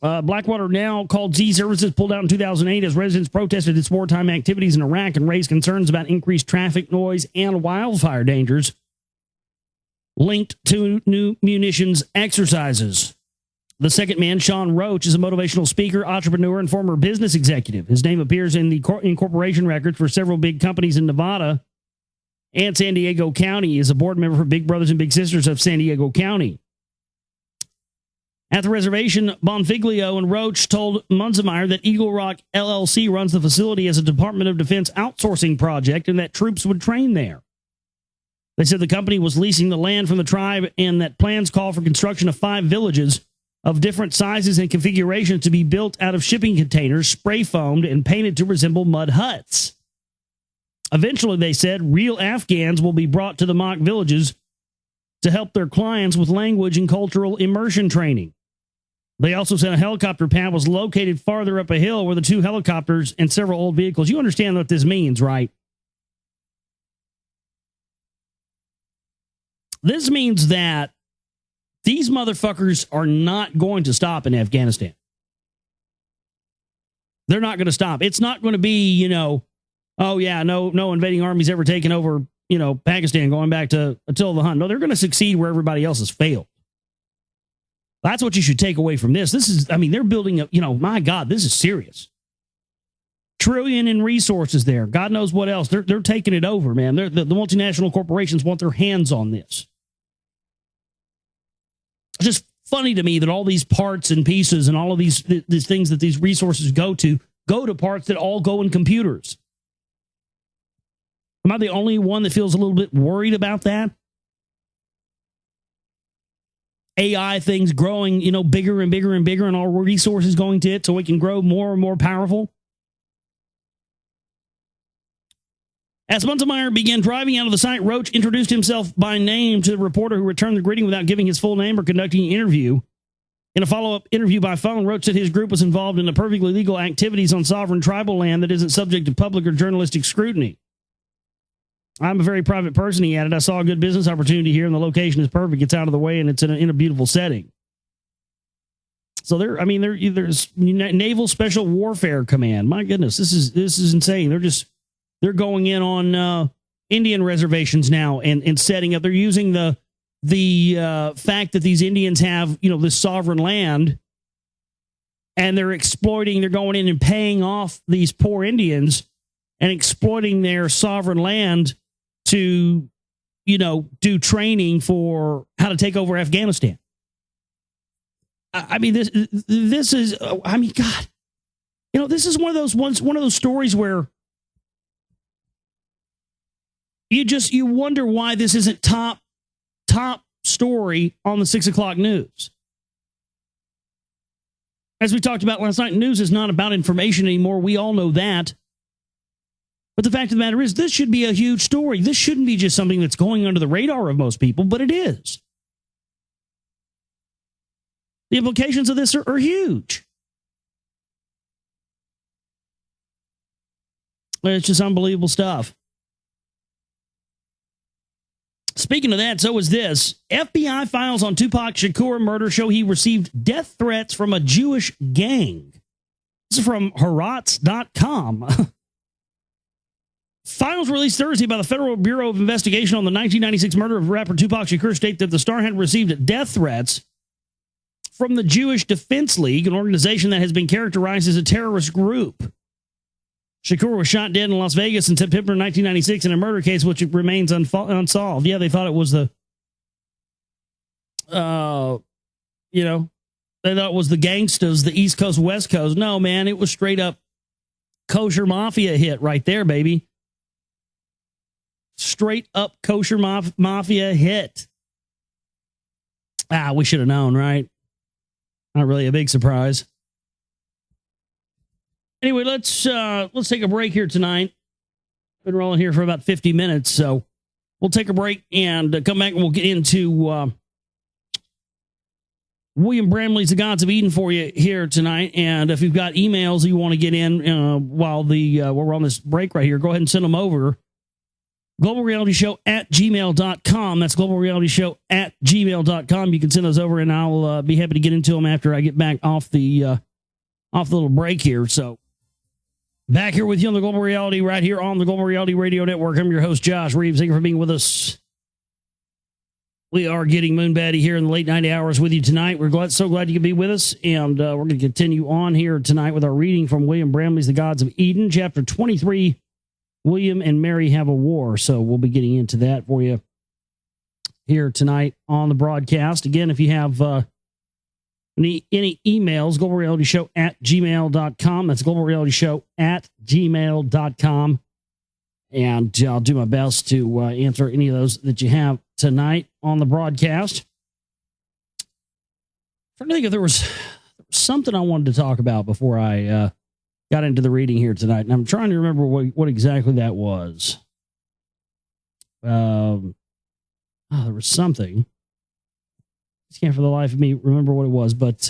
Speaker 2: Blackwater, now called Z Services, pulled out in 2008 as residents protested its wartime activities in Iraq and raised concerns about increased traffic noise and wildfire dangers linked to new munitions exercises. The second man, Sean Roach, is a motivational speaker, entrepreneur, and former business executive. His name appears in the incorporation records for several big companies in Nevada and San Diego County. He is a board member for Big Brothers and Big Sisters of San Diego County. At the reservation, Bonfiglio and Roach told Munzemeyer that Eagle Rock LLC runs the facility as a Department of Defense outsourcing project and that troops would train there. They said the company was leasing the land from the tribe and that plans call for construction of 5 villages of different sizes and configurations to be built out of shipping containers, spray foamed, and painted to resemble mud huts. Eventually, they said, real Afghans will be brought to the mock villages to help their clients with language and cultural immersion training. They also said a helicopter pad was located farther up a hill where the 2 helicopters and several old vehicles. You understand what this means, right? This means that these motherfuckers are not going to stop in Afghanistan. They're not going to stop. It's not going to be, oh yeah, no invading armies ever taken over, Pakistan going back to Attila the Hun. No, they're going to succeed where everybody else has failed. That's what you should take away from this. They're building a, my God, this is serious. Trillion in resources there. God knows what else. They're taking it over, man. The multinational corporations want their hands on this. It's just funny to me that all these parts and pieces and all of these things that these resources go to parts that all go in computers. Am I the only one that feels a little bit worried about that? AI things growing, bigger and bigger and bigger, and all resources going to it so it can grow more and more powerful. As Munzemeyer began driving out of the site, Roach introduced himself by name to the reporter who returned the greeting without giving his full name or conducting an interview. In a follow-up interview by phone, Roach said his group was involved in the perfectly legal activities on sovereign tribal land that isn't subject to public or journalistic scrutiny. I'm a very private person, he added. I saw a good business opportunity here, and the location is perfect. It's out of the way, and it's in a beautiful setting. So there's Naval Special Warfare Command. My goodness, this is insane. They're going in on Indian reservations now and setting up. They're using the fact that these Indians have this sovereign land, and they're going in and paying off these poor Indians and exploiting their sovereign land to do training for how to take over Afghanistan. This is God, this is one of those stories where you wonder why this isn't top story on the 6 o'clock news. As we talked about last night, news is not about information anymore. We all know that. But the fact of the matter is, this should be a huge story. This shouldn't be just something that's going under the radar of most people, but it is. The implications of this are huge. It's just unbelievable stuff. Speaking of that, so is this. FBI files on Tupac Shakur murder show he received death threats from a Jewish gang. This is from Haaretz.com. Files released Thursday by the Federal Bureau of Investigation on the 1996 murder of rapper Tupac Shakur state that the star had received death threats from the Jewish Defense League, an organization that has been characterized as a terrorist group. Shakur was shot dead in Las Vegas in September 1996 in a murder case which remains unsolved. Yeah, they thought it was the, they thought it was the gangsters, the East Coast, West Coast. No, man, it was straight up kosher mafia hit right there, baby. Straight up kosher mafia hit. We should have known, right? Not really a big surprise. Anyway, let's take a break here tonight. Been rolling here for about 50 minutes, so we'll take a break and come back and we'll get into William Bramley's The Gods of Eden for you here tonight. And if you've got emails you want to get in while we're on this break right here, go ahead and send them over. globalrealityshow@gmail.com. That's globalrealityshow@gmail.com. You can send those over, and I'll be happy to get into them after I get back off the little break here. So back here with you on the Global Reality, right here on the Global Reality Radio Network. I'm your host, Josh Reeves. Thank you for being with us. We are getting Moonbat here in the late night hours with you tonight. We're so glad you could be with us, and we're going to continue on here tonight with our reading from William Bramley's The Gods of Eden, chapter 23. William and Mary have a war. So we'll be getting into that for you here tonight on the broadcast. Again, if you have any emails, globalrealityshow@gmail.com. That's globalrealityshow@gmail.com. And I'll do my best to answer any of those that you have tonight on the broadcast. I'm trying to think if there was something I wanted to talk about before I got into the reading here tonight, and I'm trying to remember what exactly that was. There was something. I can't for the life of me remember what it was, but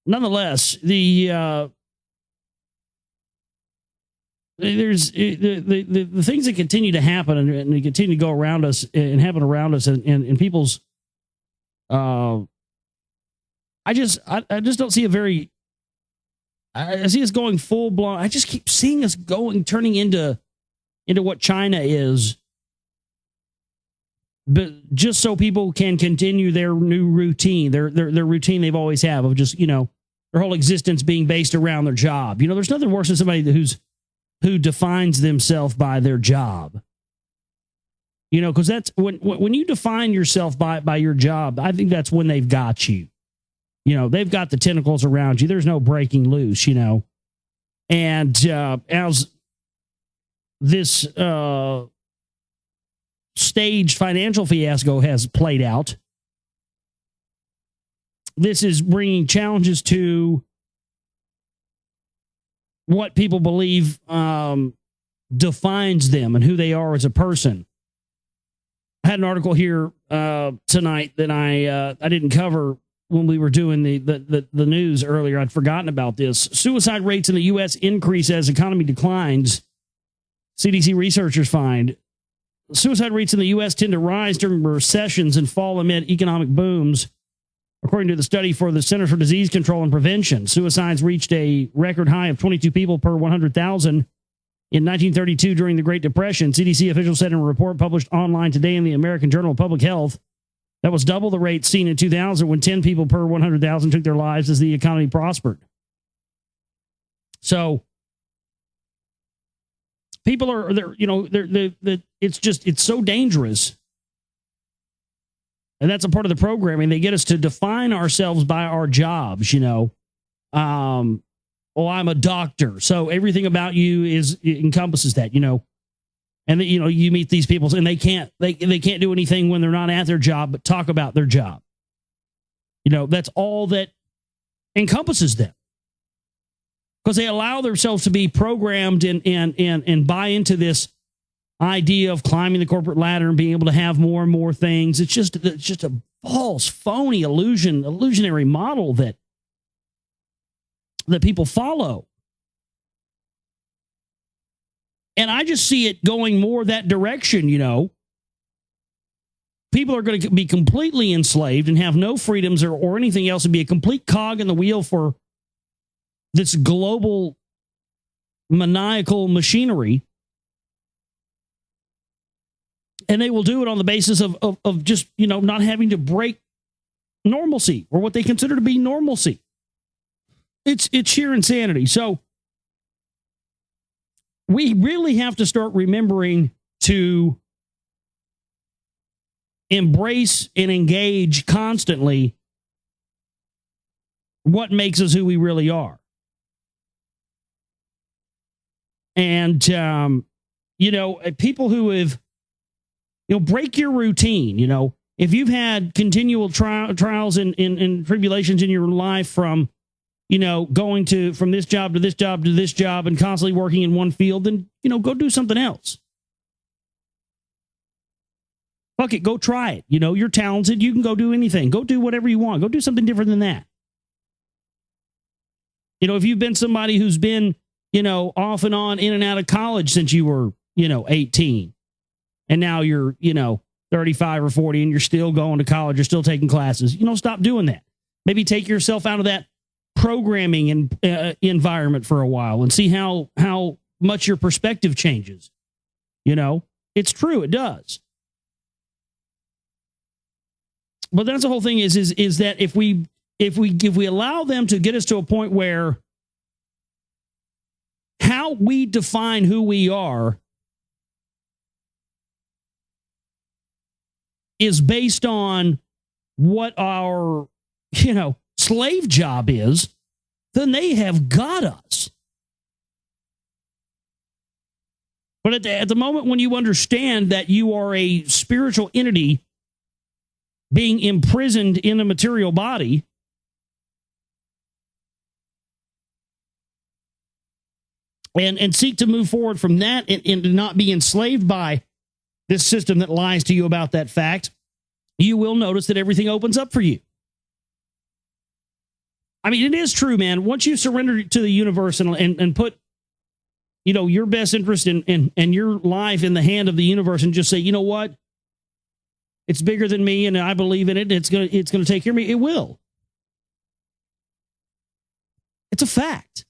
Speaker 2: nonetheless, there's the things that continue to happen and they continue to go around us and happen around us and people's. I just don't see a very. I see us going full blown. I just keep seeing us turning into what China is, but just so people can continue their new routine, their routine they've always have of just their whole existence being based around their job. There's nothing worse than somebody who defines themselves by their job. Because that's when you define yourself by your job. I think that's when they've got you. They've got the tentacles around you. There's no breaking loose, And as this staged financial fiasco has played out, this is bringing challenges to what people believe defines them and who they are as a person. I had an article here tonight that I didn't cover when we were doing the news earlier. I'd forgotten about this. Suicide rates in the U.S. increase as economy declines. CDC researchers find suicide rates in the U.S. tend to rise during recessions and fall amid economic booms. According to the study for the Center for Disease Control and Prevention, suicides reached a record high of 22 people per 100,000 in 1932 during the Great Depression. CDC officials said in a report published online today in the American Journal of Public Health. That was double the rate seen in 2000 when 10 people per 100,000 took their lives as the economy prospered. So people it's so dangerous. And that's a part of the programming. They get us to define ourselves by our jobs, I'm a doctor, so everything about you encompasses that, And you meet these people and they can't do anything when they're not at their job, but talk about their job. That's all that encompasses them, because they allow themselves to be programmed and buy into this idea of climbing the corporate ladder and being able to have more and more things. It's just a false, phony illusionary model that people follow. And I just see it going more that direction, People are going to be completely enslaved and have no freedoms or anything else, and be a complete cog in the wheel for this global maniacal machinery. And they will do it on the basis of just, not having to break normalcy, or what they consider to be normalcy. It's sheer insanity. So we really have to start remembering to embrace and engage constantly what makes us who we really are. And, people who have, break your routine. If you've had continual trials and tribulations in your life from, going from this job to this job to this job and constantly working in one field, then, go do something else. Fuck it, go try it. You're talented. You can go do anything. Go do whatever you want. Go do something different than that. If you've been somebody who's been, off and on, in and out of college since you were, 18, and now you're, 35 or 40 and you're still going to college, you're still taking classes, stop doing that. Maybe take yourself out of that programming and environment for a while and see how much your perspective changes. It's true. It does. But that's the whole thing is that if we allow them to get us to a point where how we define who we are is based on what our, slave job is, then they have got us. But at the moment when you understand that you are a spiritual entity being imprisoned in a material body, and seek to move forward from that and not be enslaved by this system that lies to you about that fact, you will notice that everything opens up for you. I mean, it is true, man. Once you surrender to the universe and put, your best interest and your life in the hand of the universe, and just say, you know what? It's bigger than me, and I believe in it. It's gonna take care of me. It will. It's a fact.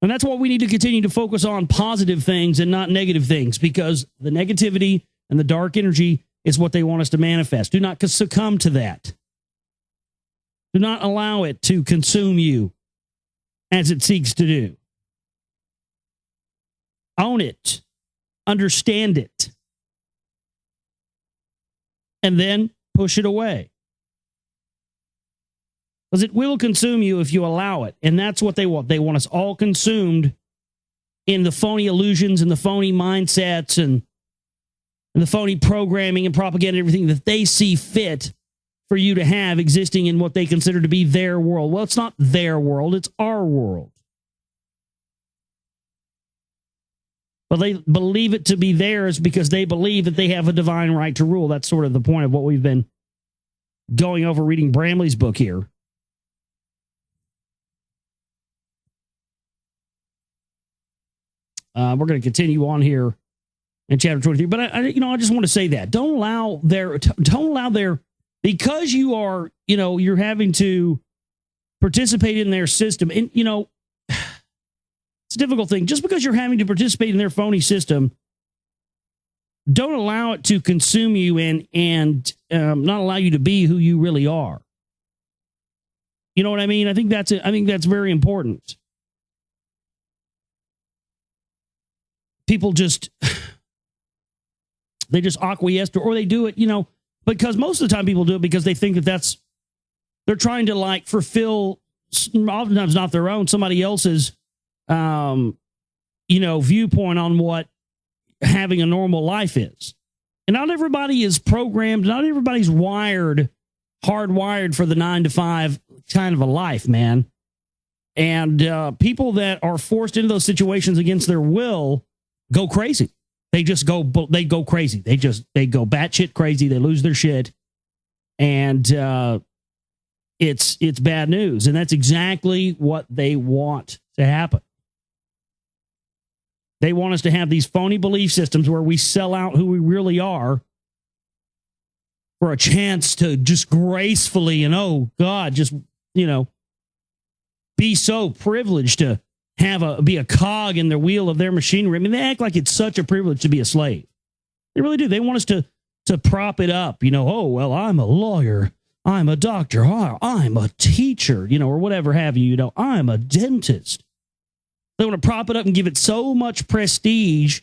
Speaker 2: And that's why we need to continue to focus on positive things and not negative things, because the negativity and the dark energy is what they want us to manifest. Do not succumb to that. Do not allow it to consume you as it seeks to do. Own it. Understand it. And then push it away. Because it will consume you if you allow it. And that's what they want. They want us all consumed in the phony illusions and the phony mindsets and the phony programming and propaganda and everything that they see fit for you to have existing in what they consider to be their world. Well, it's not their world. It's our world. But they believe it to be theirs because they believe that they have a divine right to rule. That's sort of the point of what we've been going over reading Bramley's book here. We're going to continue on here in chapter 23, but I just want to say that don't allow their, because you are, you're having to participate in their system, and it's a difficult thing. Just because you're having to participate in their phony system, don't allow it to consume you and not allow you to be who you really are. You know what I mean? I think that's very important. People just acquiesce to, or they do it, because most of the time people do it because they think that they're trying to fulfill, oftentimes not their own, somebody else's viewpoint on what having a normal life is. And not everybody is programmed, not everybody's hardwired for the 9 to 5 kind of a life, man. And people that are forced into those situations against their will go crazy. They go crazy. They go batshit crazy. They lose their shit. And it's bad news. And that's exactly what they want to happen. They want us to have these phony belief systems where we sell out who we really are for a chance to just gracefully and, oh God, just, be so privileged to be a cog in the wheel of their machinery. I mean, they act like it's such a privilege to be a slave. They really do. They want us to prop it up, oh, well, I'm a lawyer, I'm a doctor, I'm a teacher, or whatever have you, I'm a dentist. They want to prop it up and give it so much prestige,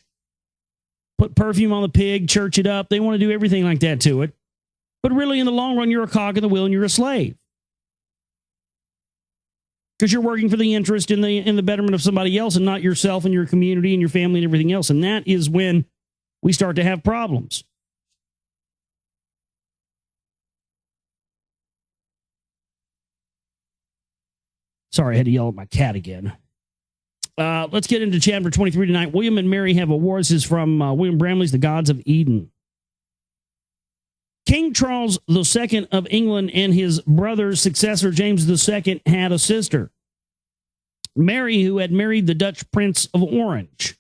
Speaker 2: put perfume on the pig, church it up. They want to do everything like that to it. But really, in the long run, you're a cog in the wheel and you're a slave. Because you're working for the interest in the betterment of somebody else and not yourself and your community and your family and everything else. And that is when we start to have problems. Sorry, I had to yell at my cat again. Let's get into chapter 23 tonight. William and Mary have a war. This is from William Bramley's The Gods of Eden. King Charles II of England and his brother's successor, James II, had a sister, Mary, who had married the Dutch Prince of Orange.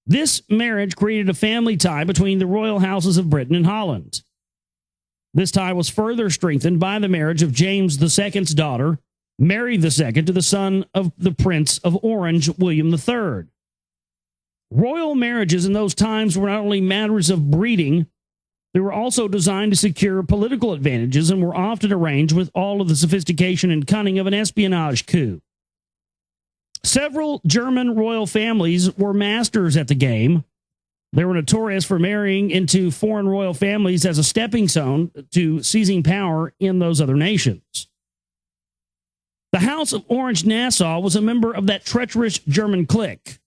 Speaker 2: This marriage created a family tie between the royal houses of Britain and Holland. This tie was further strengthened by the marriage of James II's daughter, Mary II, to the son of the Prince of Orange, William III. Royal marriages in those times were not only matters of breeding, they were also designed to secure political advantages and were often arranged with all of the sophistication and cunning of an espionage coup. Several German royal families were masters at the game. They were notorious for marrying into foreign royal families as a stepping stone to seizing power in those other nations. The House of Orange-Nassau was a member of that treacherous German clique.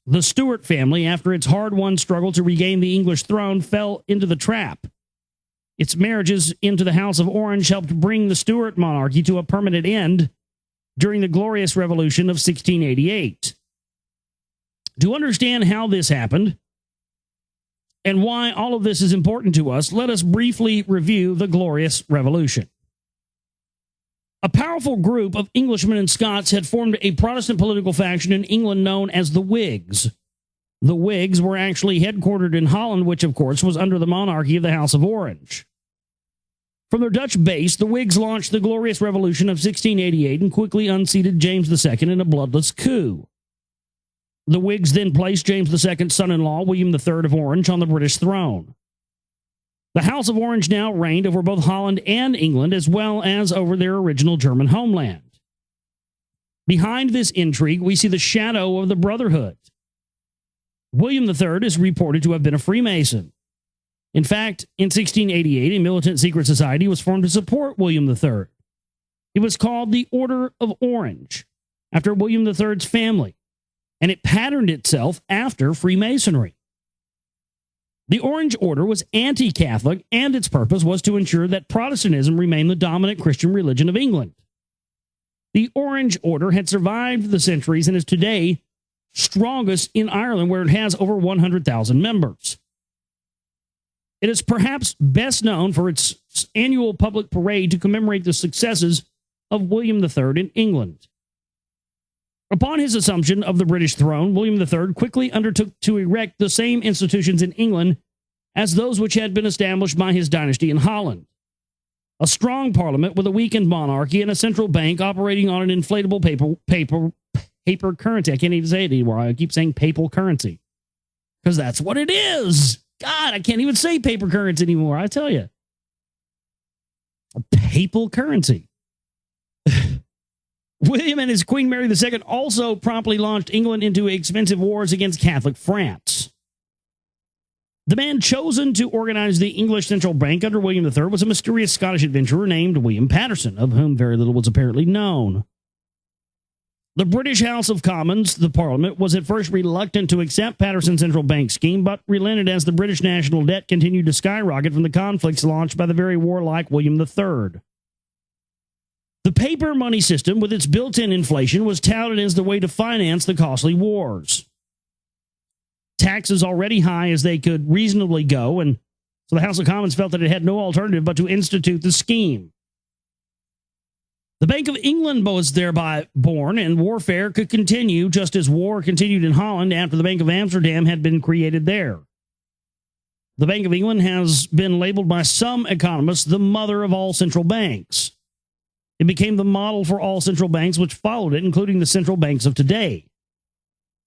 Speaker 2: The Stuart family, after its hard-won struggle to regain the English throne, fell into the trap. Its marriages into the House of Orange helped bring the Stuart monarchy to a permanent end during the Glorious Revolution of 1688. To understand how this happened and why all of this is important to us, let us briefly review the Glorious Revolution. A powerful group of Englishmen and Scots had formed a Protestant political faction in England known as the Whigs. The Whigs were actually headquartered in Holland, which, of course, was under the monarchy of the House of Orange. From their Dutch base, the Whigs launched the Glorious Revolution of 1688 and quickly unseated James II in a bloodless coup. The Whigs then placed James II's son-in-law, William III of Orange, on the British throne. The House of Orange now reigned over both Holland and England, as well as over their original German homeland. Behind this intrigue, we see the shadow of the Brotherhood. William III is reported to have been a Freemason. In fact, in 1688, a militant secret society was formed to support William III. It was called the Order of Orange, after William III's family, and it patterned itself after Freemasonry. The Orange Order was anti-Catholic, and its purpose was to ensure that Protestantism remained the dominant Christian religion of England. The Orange Order had survived the centuries and is today strongest in Ireland, where it has over 100,000 members. It is perhaps best known for its annual public parade to commemorate the successes of William III in England. Upon his assumption of the British throne, William III quickly undertook to erect the same institutions in England as those which had been established by his dynasty in Holland. A strong parliament with a weakened monarchy and a central bank operating on an inflatable paper currency. I can't even say it anymore. I keep saying papal currency because that's what it is. God, I can't even say paper currency anymore. I tell you. A papal currency. William and his Queen Mary II also promptly launched England into expensive wars against Catholic France. The man chosen to organize the English central bank under William III was a mysterious Scottish adventurer named William Patterson, of whom very little was apparently known. The British House of Commons, the Parliament, was at first reluctant to accept Patterson's central bank scheme, but relented as the British national debt continued to skyrocket from the conflicts launched by the very warlike William III. The paper money system, with its built-in inflation, was touted as the way to finance the costly wars. Taxes already high as they could reasonably go, and so the House of Commons felt that it had no alternative but to institute the scheme. The Bank of England was thereby born, and warfare could continue just as war continued in Holland after the Bank of Amsterdam had been created there. The Bank of England has been labeled by some economists the mother of all central banks. It became the model for all central banks which followed it, including the central banks of today.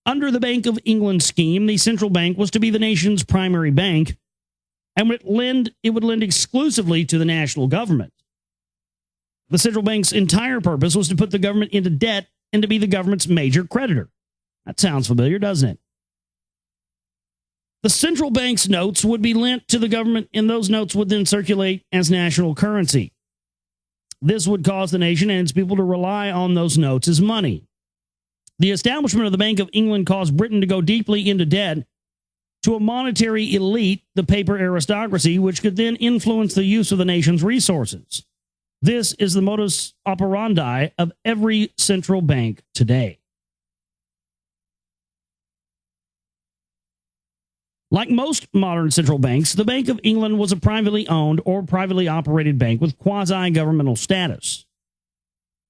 Speaker 2: Under the Bank of England scheme, the central bank was to be the nation's primary bank, and it would lend exclusively to the national government. The central bank's entire purpose was to put the government into debt and to be the government's major creditor. That sounds familiar, doesn't it? The central bank's notes would be lent to the government, and those notes would then circulate as national currency. This would cause the nation and its people to rely on those notes as money. The establishment of the Bank of England caused Britain to go deeply into debt to a monetary elite, the paper aristocracy, which could then influence the use of the nation's resources. This is the modus operandi of every central bank today. Like most modern central banks, the Bank of England was a privately owned or privately operated bank with quasi-governmental status.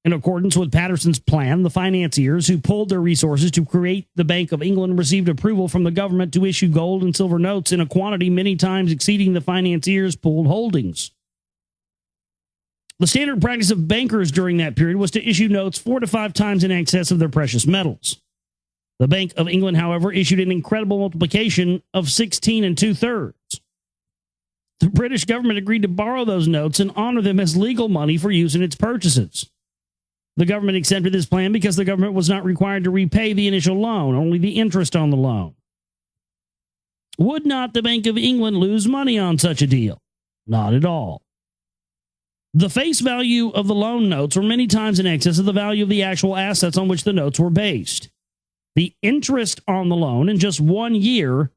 Speaker 2: In accordance with Patterson's plan, the financiers who pulled their resources to create the Bank of England received approval from the government to issue gold and silver notes in a quantity many times exceeding the financiers' pooled holdings. The standard practice of bankers during that period was to issue notes 4 to 5 times in excess of their precious metals. The Bank of England, however, issued an incredible multiplication of 16 2/3. The British government agreed to borrow those notes and honor them as legal money for use in its purchases. The government accepted this plan because the government was not required to repay the initial loan, only the interest on the loan. Would not the Bank of England lose money on such a deal? Not at all. The face value of the loan notes were many times in excess of the value of the actual assets on which the notes were based. The interest on the loan in just 1 year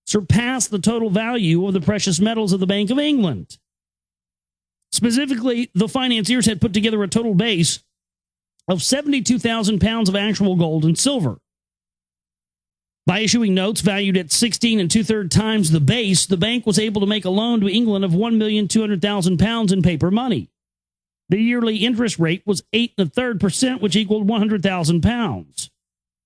Speaker 2: surpassed the total value of the precious metals of the Bank of England. Specifically, the financiers had put together a total base of 72,000 pounds of actual gold and silver. By issuing notes valued at 16 2/3 times the base, the bank was able to make a loan to England of 1,200,000 pounds in paper money. The yearly interest rate was 8 1/3%, which equaled 100,000 pounds.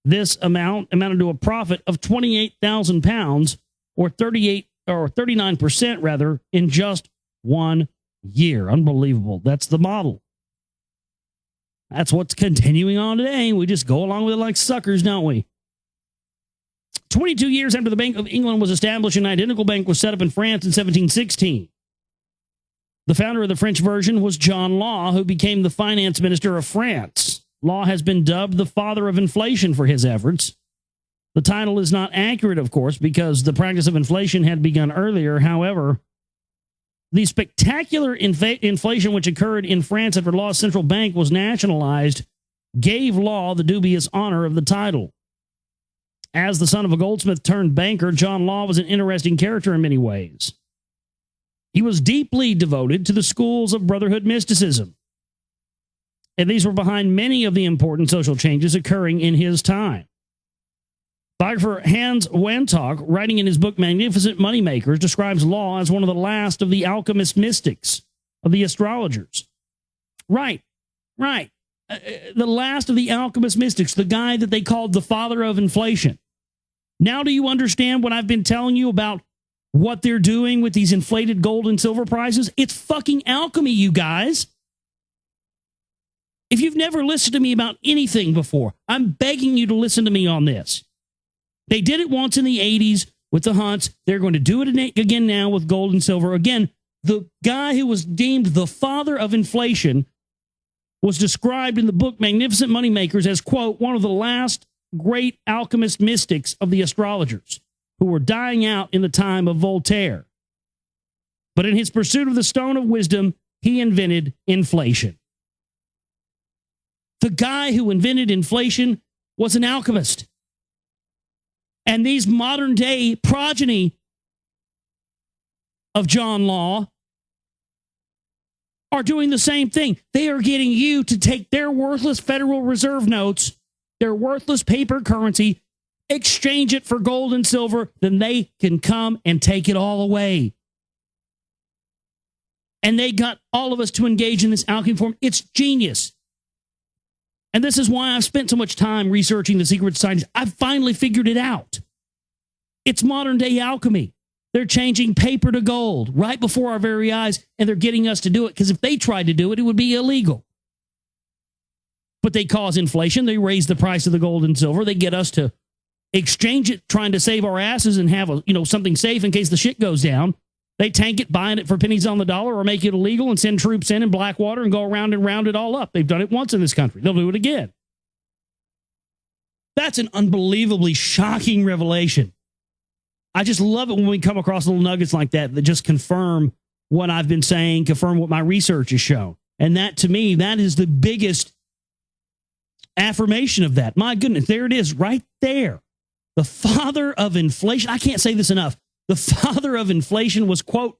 Speaker 2: This amount amounted to a profit of 28,000 pounds, or 39% rather, in just 1 year. Unbelievable. That's the model. That's what's continuing on today. We just go along with it like suckers, don't we? 22 years after the Bank of England was established, an identical bank was set up in France in 1716. The founder of the French version was John Law, who became the finance minister of France. Law has been dubbed the father of inflation for his efforts. The title is not accurate, of course, because the practice of inflation had begun earlier. However, the spectacular inflation which occurred in France after Law's central bank was nationalized gave Law the dubious honor of the title. As the son of a goldsmith turned banker, John Law was an interesting character in many ways. He was deeply devoted to the schools of Brotherhood mysticism, and these were behind many of the important social changes occurring in his time. Biographer Hans Wantok, writing in his book Magnificent Moneymakers, describes Law as one of the last of the alchemist mystics, of the astrologers. Right. The last of the alchemist mystics, the guy that they called the father of inflation. Now do you understand what I've been telling you about what they're doing with these inflated gold and silver prices? It's fucking alchemy, you guys. If you've never listened to me about anything before, I'm begging you to listen to me on this. They did it once in the 80s with the Hunts. They're going to do it again now with gold and silver. Again, the guy who was deemed the father of inflation was described in the book Magnificent Moneymakers as, quote, one of the last great alchemist mystics of the astrologers who were dying out in the time of Voltaire. But in his pursuit of the stone of wisdom, he invented inflation. The guy who invented inflation was an alchemist. And these modern day progeny of John Law are doing the same thing. They are getting you to take their worthless Federal Reserve notes, their worthless paper currency, exchange it for gold and silver, then they can come and take it all away. And they got all of us to engage in this alchemy form. It's genius. And this is why I've spent so much time researching the secret societies. I've finally figured it out. It's modern day alchemy. They're changing paper to gold right before our very eyes, and they're getting us to do it because if they tried to do it, it would be illegal. But they cause inflation. They raise the price of the gold and silver. They get us to exchange it, trying to save our asses and have something safe in case the shit goes down. They tank it, buying it for pennies on the dollar, or make it illegal and send troops in Blackwater and go around and round it all up. They've done it once in this country. They'll do it again. That's an unbelievably shocking revelation. I just love it when we come across little nuggets like that just confirm what I've been saying, confirm what my research has shown. And that, to me, that is the biggest affirmation of that. My goodness, there it is right there. The father of inflation. I can't say this enough. The father of inflation was, quote,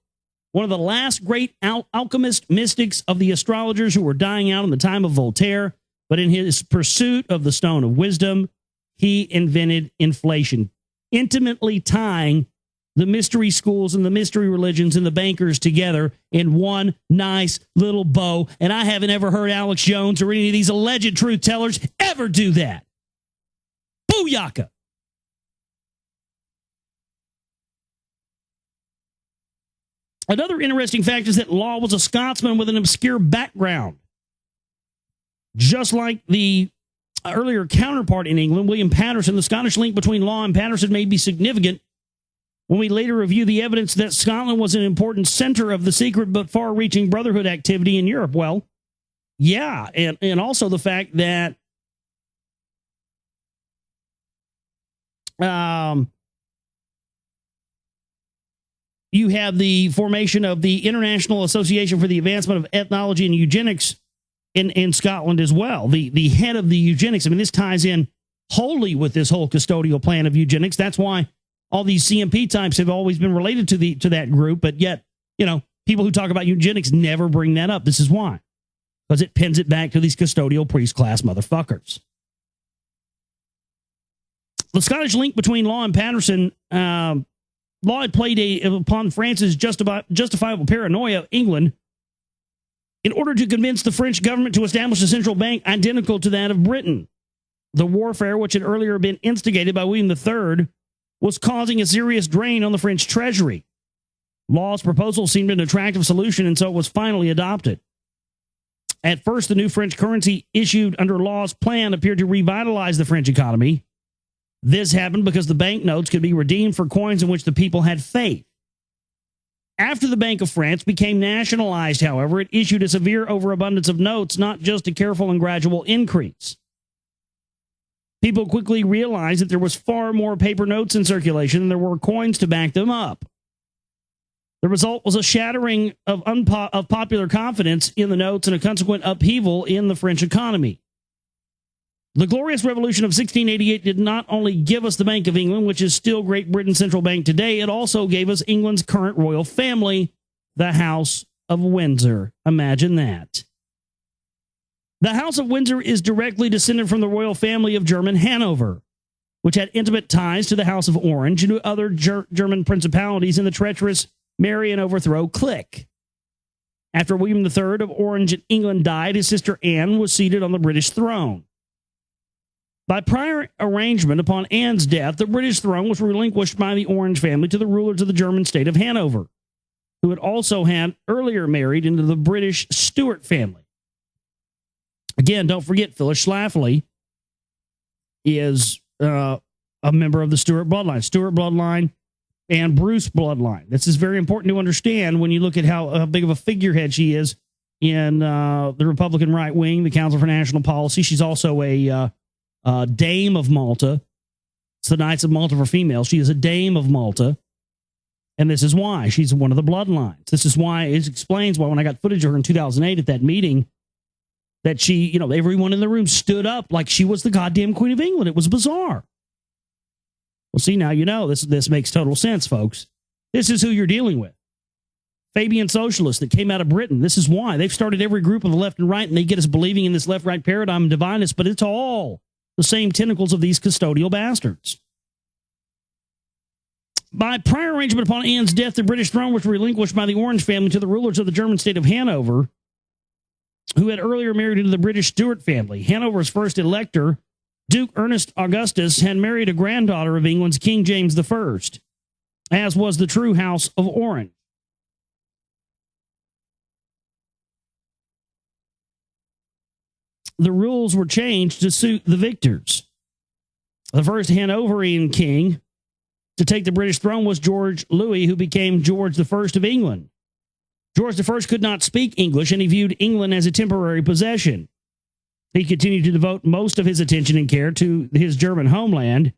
Speaker 2: one of the last great alchemist mystics of the astrologers who were dying out in the time of Voltaire. But in his pursuit of the stone of wisdom, he invented inflation, intimately tying the mystery schools and the mystery religions and the bankers together in one nice little bow. And I haven't ever heard Alex Jones or any of these alleged truth tellers ever do that. Booyaka. Another interesting fact is that Law was a Scotsman with an obscure background. Just like the earlier counterpart in England, William Patterson, the Scottish link between Law and Patterson may be significant when we later review the evidence that Scotland was an important center of the secret but far-reaching Brotherhood activity in Europe. Well, yeah, and also the fact that you have the formation of the International Association for the Advancement of Ethnology and Eugenics in Scotland as well. The head of the eugenics, I mean, this ties in wholly with this whole custodial plan of eugenics. That's why all these CMP types have always been related to that group, but yet, people who talk about eugenics never bring that up. This is why. Because it pins it back to these custodial priest class motherfuckers. The Scottish link between Law and Patterson, Law had played upon France's justifiable paranoia of England in order to convince the French government to establish a central bank identical to that of Britain. The warfare, which had earlier been instigated by William III, was causing a serious drain on the French treasury. Law's proposal seemed an attractive solution, and so it was finally adopted. At first, the new French currency issued under Law's plan appeared to revitalize the French economy. This happened because the banknotes could be redeemed for coins in which the people had faith. After the Bank of France became nationalized, however, it issued a severe overabundance of notes, not just a careful and gradual increase. People quickly realized that there was far more paper notes in circulation than there were coins to back them up. The result was a shattering of popular confidence in the notes and a consequent upheaval in the French economy. The Glorious Revolution of 1688 did not only give us the Bank of England, which is still Great Britain's central bank today, it also gave us England's current royal family, the House of Windsor. Imagine that. The House of Windsor is directly descended from the royal family of German Hanover, which had intimate ties to the House of Orange and to other German principalities in the treacherous marry and overthrow clique. After William III of Orange and England died, his sister Anne was seated on the British throne. By prior arrangement, upon Anne's death, the British throne was relinquished by the Orange family to the rulers of the German state of Hanover, who had also had earlier married into the British Stuart family. Again, don't forget, Phyllis Schlafly is a member of the Stuart bloodline and Bruce bloodline. This is very important to understand when you look at how big of a figurehead she is in the Republican right wing, the Council for National Policy. She's also a Dame of Malta. It's the Knights of Malta for females. She is a Dame of Malta. And this is why. She's one of the bloodlines. This is why, it explains why when I got footage of her in 2008 at that meeting, that she, everyone in the room stood up like she was the goddamn Queen of England. It was bizarre. Well, see, now this makes total sense, folks. This is who you're dealing with. Fabian socialists that came out of Britain. This is why. They've started every group on the left and right, and they get us believing in this left-right paradigm and divineness, but it's all the same tentacles of these custodial bastards. By prior arrangement upon Anne's death, the British throne was relinquished by the Orange family to the rulers of the German state of Hanover, who had earlier married into the British Stuart family. Hanover's first elector, Duke Ernest Augustus, had married a granddaughter of England's King James I, as was the true House of Orange. The rules were changed to suit the victors. The first Hanoverian king to take the British throne was George Louis, who became George I of England. George I could not speak English, and he viewed England as a temporary possession. He continued to devote most of his attention and care to his German homeland.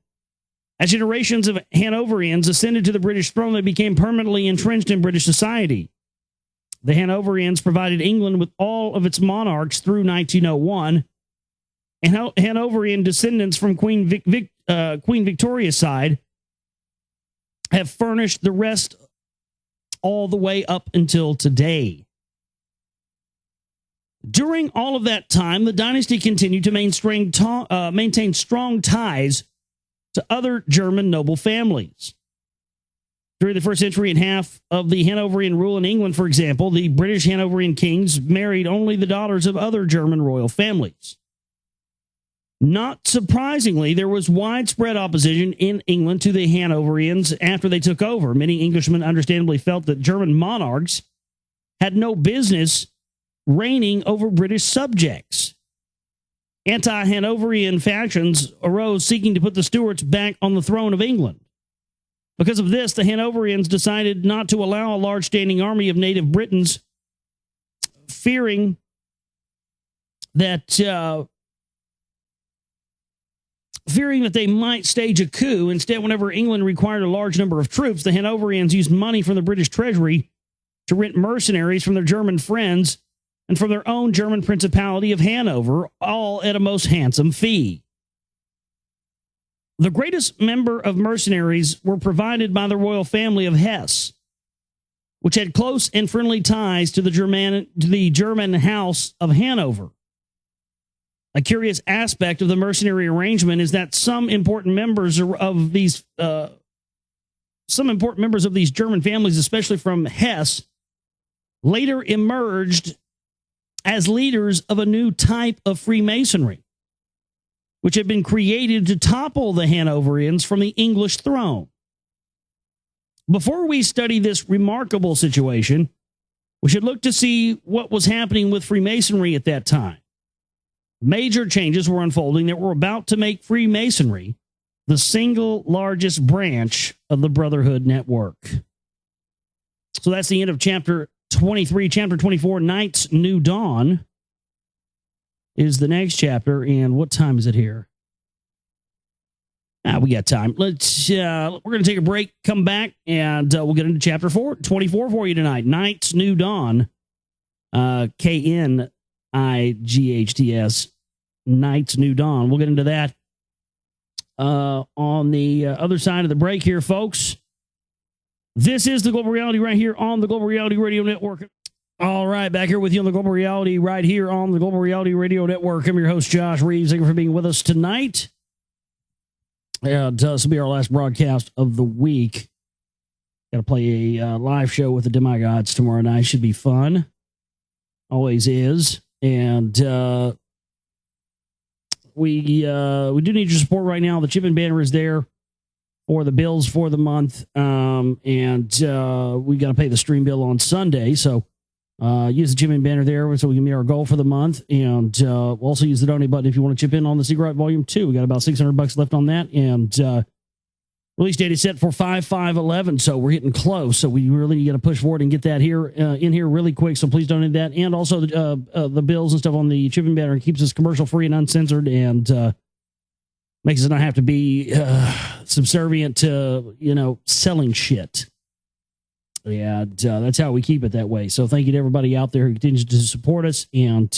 Speaker 2: As generations of Hanoverians ascended to the British throne, they became permanently entrenched in British society. The Hanoverians provided England with all of its monarchs through 1901, and Hanoverian descendants from Queen Victoria's side have furnished the rest all the way up until today. During all of that time, the dynasty continued to maintain strong ties to other German noble families. During the first century and half of the Hanoverian rule in England, for example, the British Hanoverian kings married only the daughters of other German royal families. Not surprisingly, there was widespread opposition in England to the Hanoverians after they took over. Many Englishmen understandably felt that German monarchs had no business reigning over British subjects. Anti-Hanoverian factions arose seeking to put the Stuarts back on the throne of England. Because of this, the Hanoverians decided not to allow a large standing army of native Britons, fearing that they might stage a coup. Instead, whenever England required a large number of troops, the Hanoverians used money from the British treasury to rent mercenaries from their German friends and from their own German Principality of Hanover, all at a most handsome fee. The greatest number of mercenaries were provided by the royal family of Hesse, which had close and friendly ties to the German House of Hanover. A curious aspect of the mercenary arrangement is that some important members of these German families, especially from Hesse, later emerged as leaders of a new type of Freemasonry, which had been created to topple the Hanoverians from the English throne. Before we study this remarkable situation, we should look to see what was happening with Freemasonry at that time. Major changes were unfolding that were about to make Freemasonry the single largest branch of the Brotherhood network. So that's the end of chapter 23. Chapter 24, Night's New Dawn, is the next chapter. And what time is it here? We got time. We're going to take a break, come back, and we'll get into chapter 24 for you tonight. Night's New Dawn, KNIGHTS, Night's New Dawn. We'll get into that on the other side of the break here, folks. This is the Global Reality right here on the Global Reality Radio Network. All right, back here with you on the Global Reality right here on the Global Reality Radio Network. I'm your host, Josh Reeves. Thank you for being with us tonight. This will be our last broadcast of the week. Got to play a live show with the Demigods tomorrow night. Should be fun. Always is. And we do need your support right now. The Chip and banner is there for the bills for the month. And we got to pay the stream bill on Sunday. So use the chip in banner there so we can meet our goal for the month. And we'll also use the donate button if you want to chip in on the Cigarette Volume 2. We got about $600 left on that. And release date is set for 5/5/11, so we're getting close. So we really got to push forward and get that here in here really quick. So please donate that. And also the bills and stuff on the chip in banner keeps us commercial free and uncensored, and makes us not have to be subservient to selling shit. Yeah, that's how we keep it that way. So thank you to everybody out there who continues to support us. And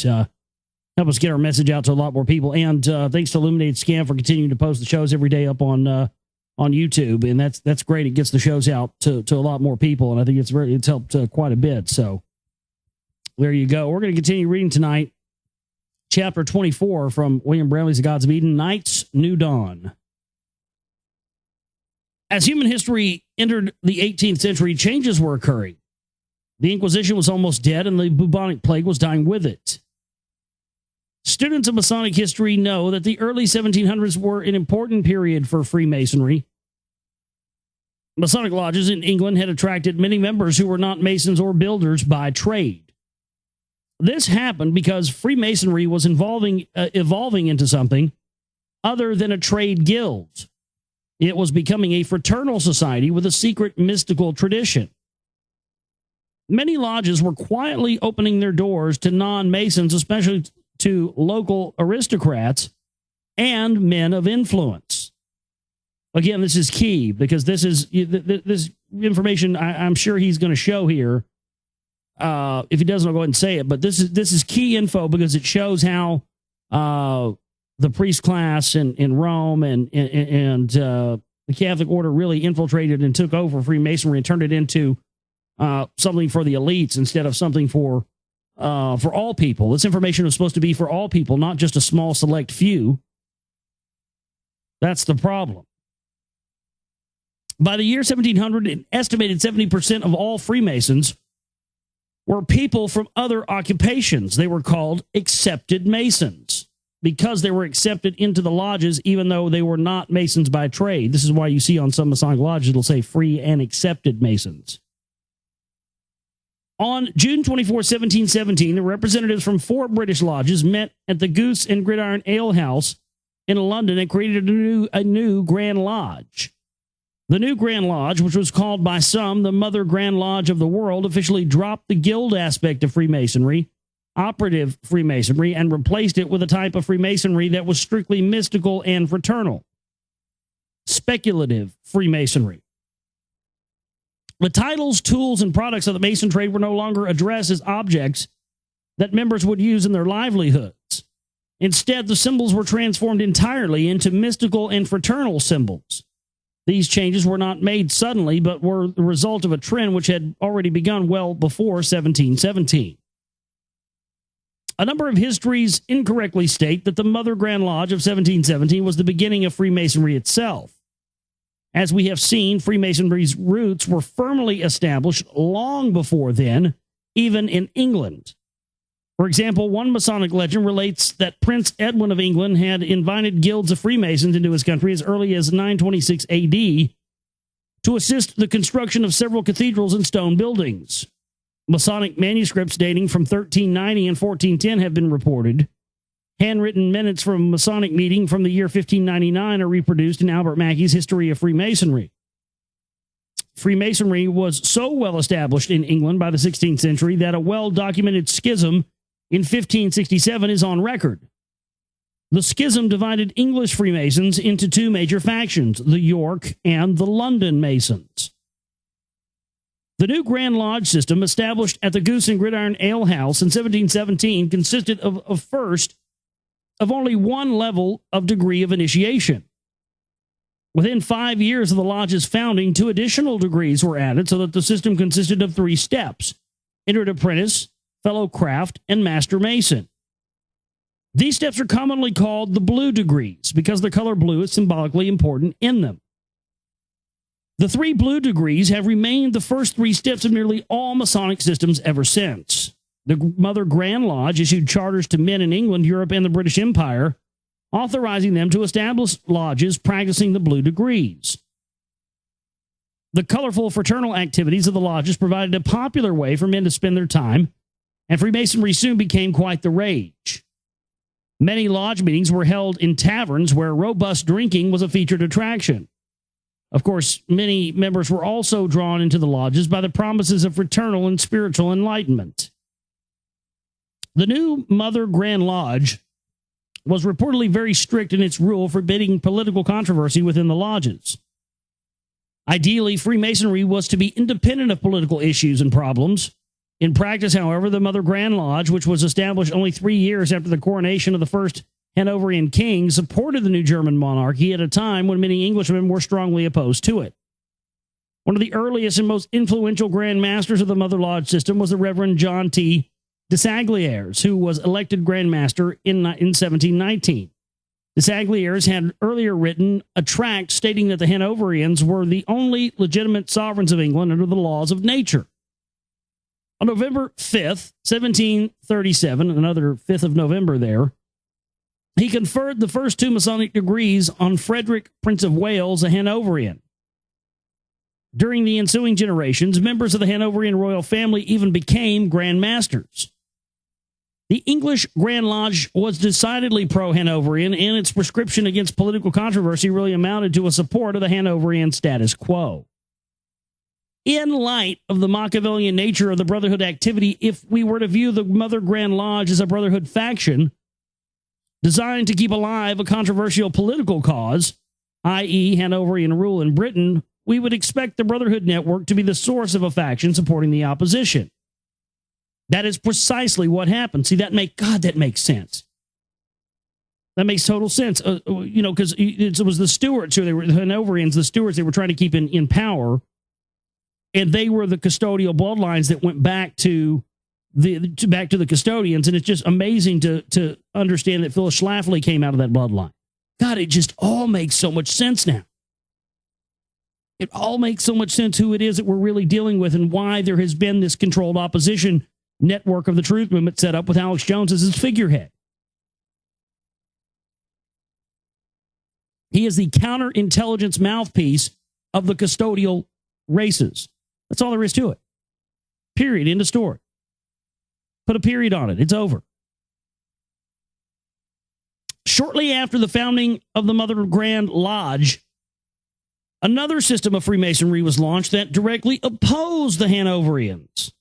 Speaker 2: help us get our message out to a lot more people. And thanks to Illuminated Scam for continuing to post the shows every day up on YouTube, and that's great. It gets the shows out to a lot more people, and I think it's helped quite a bit. So there you go. We're going to continue reading tonight, chapter 24 from William Brownlee's The Gods of Eden, Night's New Dawn. As human history entered the 18th century, changes were occurring. The Inquisition was almost dead, and the bubonic plague was dying with it. Students of Masonic history know that the early 1700s were an important period for Freemasonry. Masonic lodges in England had attracted many members who were not Masons or builders by trade. This happened because Freemasonry was evolving into something other than a trade guild. It was becoming a fraternal society with a secret mystical tradition. Many lodges were quietly opening their doors to non-Masons, especially to local aristocrats and men of influence. Again, this is key because this information I'm sure he's going to show here. If he doesn't, I'll go ahead and say it. But this is key info because it shows how the priest class in Rome and the Catholic order really infiltrated and took over Freemasonry and turned it into something for the elites instead of something for all people. This information was supposed to be for all people, not just a small select few. That's the problem. By the year 1700, an estimated 70% of all Freemasons were people from other occupations. They were called accepted Masons because they were accepted into the lodges even though they were not Masons by trade. This is why you see on some Masonic lodges it'll say free and accepted Masons. On June 24, 1717, the representatives from 4 British lodges met at the Goose and Gridiron Ale House in London and created a new Grand Lodge. The new Grand Lodge, which was called by some the Mother Grand Lodge of the world, officially dropped the guild aspect of Freemasonry, operative Freemasonry, and replaced it with a type of Freemasonry that was strictly mystical and fraternal, speculative Freemasonry. The titles, tools, and products of the Mason trade were no longer addressed as objects that members would use in their livelihoods. Instead, the symbols were transformed entirely into mystical and fraternal symbols. These changes were not made suddenly, but were the result of a trend which had already begun well before 1717. A number of histories incorrectly state that the Mother Grand Lodge of 1717 was the beginning of Freemasonry itself. As we have seen, Freemasonry's roots were firmly established long before then, even in England. For example, one Masonic legend relates that Prince Edwin of England had invited guilds of Freemasons into his country as early as 926 AD to assist the construction of several cathedrals and stone buildings. Masonic manuscripts dating from 1390 and 1410 have been reported. Handwritten minutes from a Masonic meeting from the year 1599 are reproduced in Albert Mackey's History of Freemasonry. Freemasonry was so well established in England by the 16th century that a well-documented schism in 1567 is on record. The schism divided English Freemasons into 2 major factions, the York and the London Masons. The new Grand Lodge system, established at the Goose and Gridiron Ale House in 1717, consisted of only one level of degree of initiation. Within 5 years of the lodge's founding, 2 additional degrees were added so that the system consisted of 3 steps: entered apprentice, fellow craft, and master mason. These steps are commonly called the blue degrees because the color blue is symbolically important in them. The 3 blue degrees have remained the first 3 steps of nearly all Masonic systems ever since. The Mother Grand Lodge issued charters to men in England, Europe, and the British Empire, authorizing them to establish lodges practicing the blue degrees. The colorful fraternal activities of the lodges provided a popular way for men to spend their time, and Freemasonry soon became quite the rage. Many lodge meetings were held in taverns where robust drinking was a featured attraction. Of course, many members were also drawn into the lodges by the promises of fraternal and spiritual enlightenment. The new Mother Grand Lodge was reportedly very strict in its rule forbidding political controversy within the lodges. Ideally, Freemasonry was to be independent of political issues and problems, In practice, however, the Mother Grand Lodge, which was established only 3 years after the coronation of the first Hanoverian king, supported the new German monarchy at a time when many Englishmen were strongly opposed to it. One of the earliest and most influential Grand Masters of the Mother Lodge system was the Reverend John T. Desaguliers, who was elected Grand Master in 1719. Desaguliers had earlier written a tract stating that the Hanoverians were the only legitimate sovereigns of England under the laws of nature. On November 5th, 1737, another 5th of November there, he conferred the first 2 Masonic degrees on Frederick, Prince of Wales, a Hanoverian. During the ensuing generations, members of the Hanoverian royal family even became Grand Masters. The English Grand Lodge was decidedly pro-Hanoverian, and its prescription against political controversy really amounted to a support of the Hanoverian status quo. In light of the Machiavellian nature of the Brotherhood activity, if we were to view the Mother Grand Lodge as a Brotherhood faction designed to keep alive a controversial political cause, i.e. Hanoverian rule in Britain, we would expect the Brotherhood network to be the source of a faction supporting the opposition. That is precisely what happened. See, that makes sense. That makes total sense. Because it was the Stuarts, the Hanoverians, the Stuarts they were trying to keep in power, and they were the custodial bloodlines that went back to the custodians, and it's just amazing to understand that Phyllis Schlafly came out of that bloodline. God, it just all makes so much sense now. It all makes so much sense who it is that we're really dealing with and why there has been this controlled opposition network of the truth movement set up with Alex Jones as his figurehead. He is the counterintelligence mouthpiece of the custodial races. That's all there is to it. Period. End of story. Put a period on it. It's over. Shortly after the founding of the Mother Grand Lodge, another system of Freemasonry was launched that directly opposed the Hanoverians.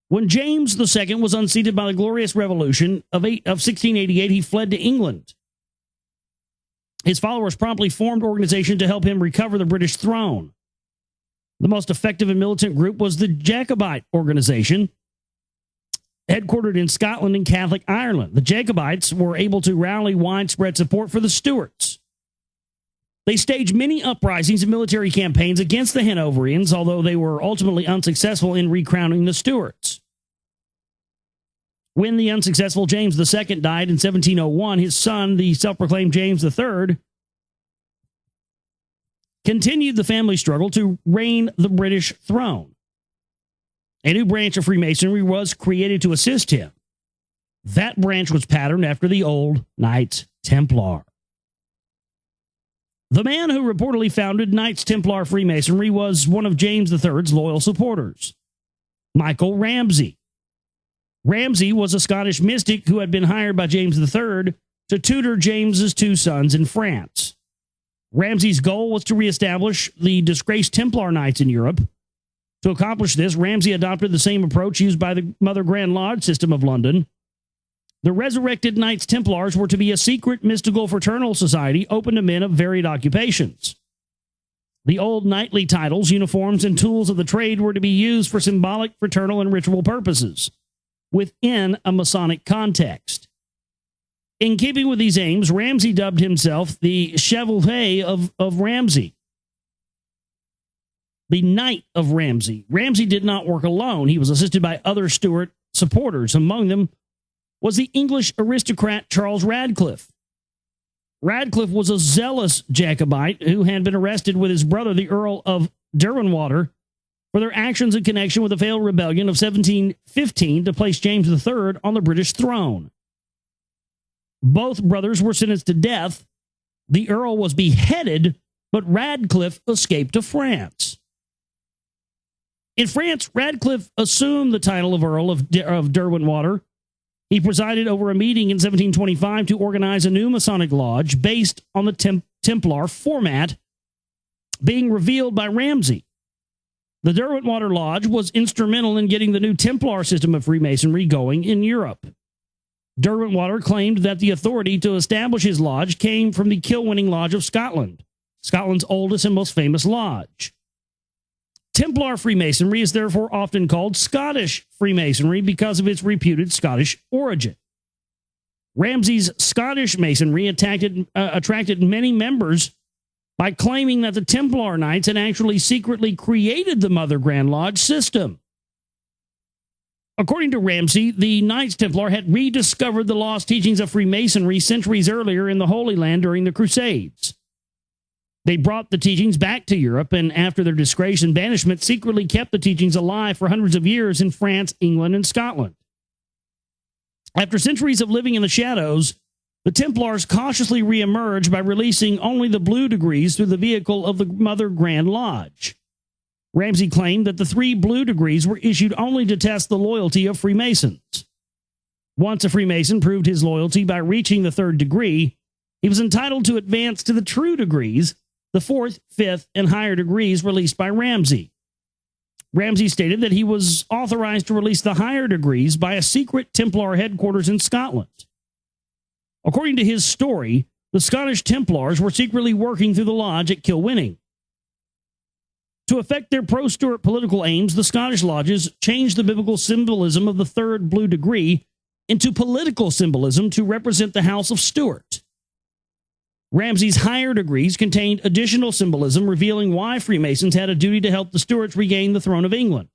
Speaker 2: When James II was unseated by the Glorious Revolution of 1688, he fled to England. His followers promptly formed an organization to help him recover the British throne. The most effective and militant group was the Jacobite organization, headquartered in Scotland and Catholic Ireland. The Jacobites were able to rally widespread support for the Stuarts. They staged many uprisings and military campaigns against the Hanoverians, although they were ultimately unsuccessful in recrowning the Stuarts. When the unsuccessful James II died in 1701, his son, the self-proclaimed James III, continued the family struggle to reign the British throne. A new branch of Freemasonry was created to assist him. That branch was patterned after the old Knights Templar. The man who reportedly founded Knights Templar Freemasonry was one of James III's loyal supporters, Michael Ramsay. Ramsay was a Scottish mystic who had been hired by James III to tutor James's 2 sons in France. Ramsay's goal was to reestablish the disgraced Templar Knights in Europe. To accomplish this, Ramsay adopted the same approach used by the Mother Grand Lodge system of London. The resurrected Knights Templars were to be a secret mystical fraternal society open to men of varied occupations. The old knightly titles, uniforms, and tools of the trade were to be used for symbolic, fraternal, and ritual purposes within a Masonic context. In keeping with these aims, Ramsay dubbed himself the Chevalier of Ramsay, the Knight of Ramsay. Ramsay did not work alone. He was assisted by other Stuart supporters. Among them was the English aristocrat Charles Radcliffe. Radcliffe was a zealous Jacobite who had been arrested with his brother, the Earl of Derwentwater, for their actions in connection with the failed rebellion of 1715 to place James III on the British throne. Both brothers were sentenced to death. The Earl was beheaded, but Radcliffe escaped to France. In France, Radcliffe assumed the title of Earl of Derwentwater. He presided over a meeting in 1725 to organize a new Masonic lodge based on the Templar format being revealed by Ramsay. The Derwentwater Lodge was instrumental in getting the new Templar system of Freemasonry going in Europe. Derwentwater claimed that the authority to establish his lodge came from the Kilwinning Lodge of Scotland, Scotland's oldest and most famous lodge. Templar Freemasonry is therefore often called Scottish Freemasonry because of its reputed Scottish origin. Ramsay's Scottish Masonry attracted many members by claiming that the Templar Knights had actually secretly created the Mother Grand Lodge system. According to Ramsay, the Knights Templar had rediscovered the lost teachings of Freemasonry centuries earlier in the Holy Land during the Crusades. They brought the teachings back to Europe, and after their disgrace and banishment, secretly kept the teachings alive for hundreds of years in France, England, and Scotland. After centuries of living in the shadows, the Templars cautiously reemerged by releasing only the blue degrees through the vehicle of the Mother Grand Lodge. Ramsay claimed that the 3 blue degrees were issued only to test the loyalty of Freemasons. Once a Freemason proved his loyalty by reaching the 3rd degree, he was entitled to advance to the true degrees, the 4th, 5th, and higher degrees released by Ramsay. Ramsay stated that he was authorized to release the higher degrees by a secret Templar headquarters in Scotland. According to his story, the Scottish Templars were secretly working through the lodge at Kilwinning. To effect their pro-Stuart political aims, the Scottish lodges changed the biblical symbolism of the 3rd blue degree into political symbolism to represent the House of Stuart. Ramsay's higher degrees contained additional symbolism revealing why Freemasons had a duty to help the Stuarts regain the throne of England.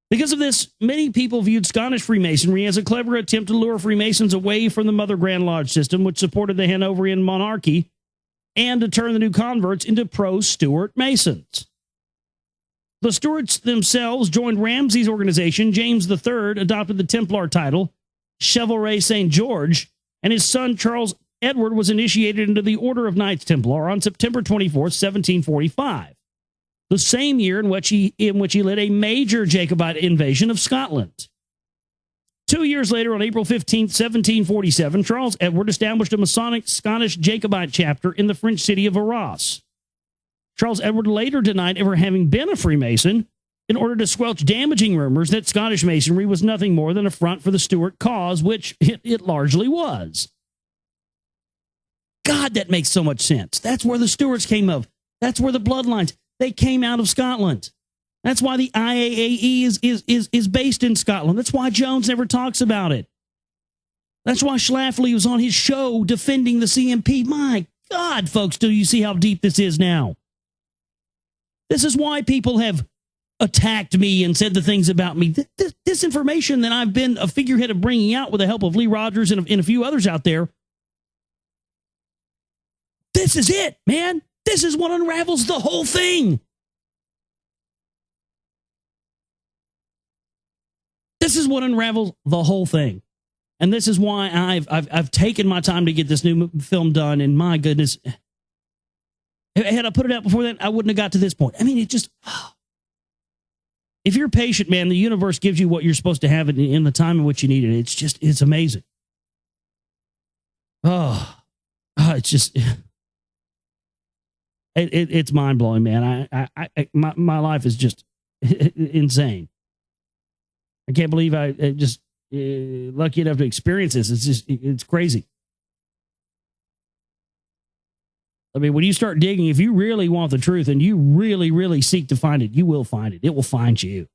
Speaker 2: Because of this, many people viewed Scottish Freemasonry as a clever attempt to lure Freemasons away from the Mother Grand Lodge system, which supported the Hanoverian monarchy, and to turn the new converts into pro-Stuart Masons. The Stuarts themselves joined Ramsay's organization. James III adopted the Templar title, Chevalier St. George, and his son Charles Edward was initiated into the Order of Knights Templar on September 24, 1745, the same year in which he led a major Jacobite invasion of Scotland. 2 years later, on April 15, 1747, Charles Edward established a Masonic Scottish Jacobite chapter in the French city of Arras. Charles Edward later denied ever having been a Freemason in order to squelch damaging rumors that Scottish Masonry was nothing more than a front for the Stuart cause, which it largely was. God, that makes so much sense. That's where the Stuarts came of. That's where the bloodlines, they came out of Scotland. That's why the IAAE is based in Scotland. That's why Jones never talks about it. That's why Schlafly was on his show defending the CMP. My God, folks, do you see how deep this is now? This is why people have attacked me and said the things about me. This information that I've been a figurehead of bringing out with the help of Lee Rogers and a few others out there, this is it, man. This is what unravels the whole thing. This is what unravels the whole thing. And this is why I've taken my time to get this new film done. And my goodness, had I put it out before that, I wouldn't have got to this point. I mean, it just, if you're patient, man, the universe gives you what you're supposed to have in the time in which you need it. It's just, it's amazing. It's just, it's mind blowing, man. My life is just insane. I can't believe I just lucky enough to experience this. It's crazy. I mean, when you start digging, if you really want the truth and you really, really seek to find it, you will find it. It will find you.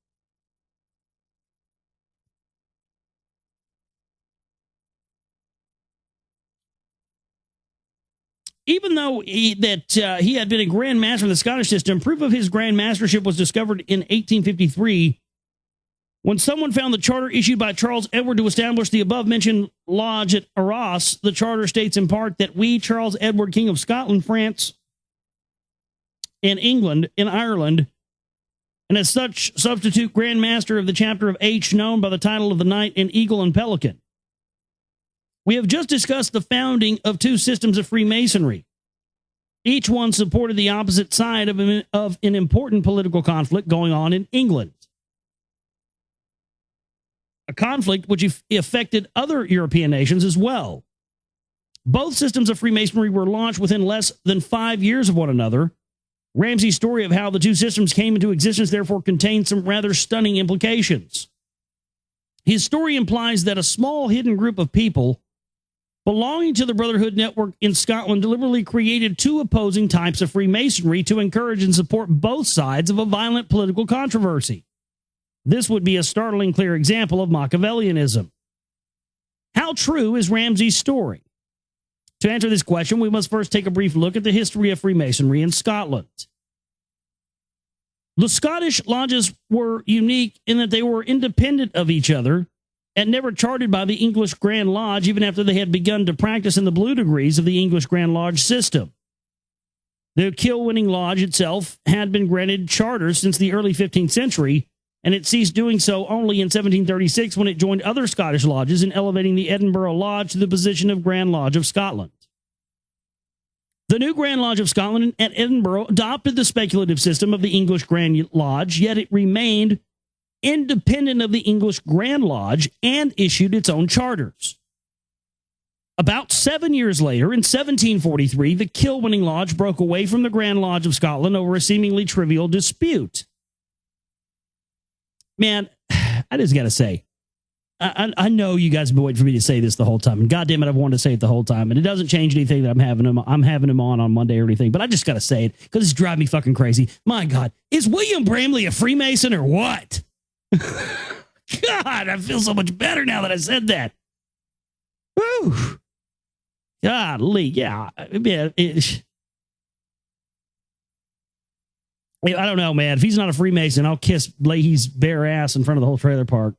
Speaker 2: Even though he had been a Grand Master of the Scottish system, proof of his Grand Mastership was discovered in 1853 when someone found the charter issued by Charles Edward to establish the above-mentioned lodge at Arras. The charter states in part that we, Charles Edward, King of Scotland, France, and England, and Ireland, and as such substitute Grand Master of the chapter of H, known by the title of the Knight and Eagle and Pelican. We have just discussed the founding of two systems of Freemasonry. Each one supported the opposite side of an important political conflict going on in England. A conflict which affected other European nations as well. Both systems of Freemasonry were launched within less than 5 years of one another. Ramsay's story of how the two systems came into existence therefore contains some rather stunning implications. His story implies that a small hidden group of people belonging to the Brotherhood network in Scotland deliberately created two opposing types of Freemasonry to encourage and support both sides of a violent political controversy. This would be a startling clear example of Machiavellianism. How true is Ramsay's story? To answer this question, we must first take a brief look at the history of Freemasonry in Scotland. The Scottish lodges were unique in that they were independent of each other and never chartered by the English Grand Lodge, even after they had begun to practice in the blue degrees of the English Grand Lodge system. The Kilwinning Lodge itself had been granted charters since the early 15th century, and it ceased doing so only in 1736 when it joined other Scottish lodges in elevating the Edinburgh Lodge to the position of Grand Lodge of Scotland. The new Grand Lodge of Scotland at Edinburgh adopted the speculative system of the English Grand Lodge, yet it remained independent of the English Grand Lodge and issued its own charters. About 7 years later, in 1743, the Kilwinning Lodge broke away from the Grand Lodge of Scotland over a seemingly trivial dispute. Man, I just got to say, I know you guys have been waiting for me to say this the whole time, and goddamn it, I've wanted to say it the whole time, and it doesn't change anything that I'm having him on Monday or anything, but I just got to say it because it's driving me fucking crazy. My God, is William Bramley a Freemason or what? God, I feel so much better now that I said that. Woo! Golly, yeah. I don't know, man. If he's not a Freemason, I'll kiss Leahy's bare ass in front of the whole trailer park.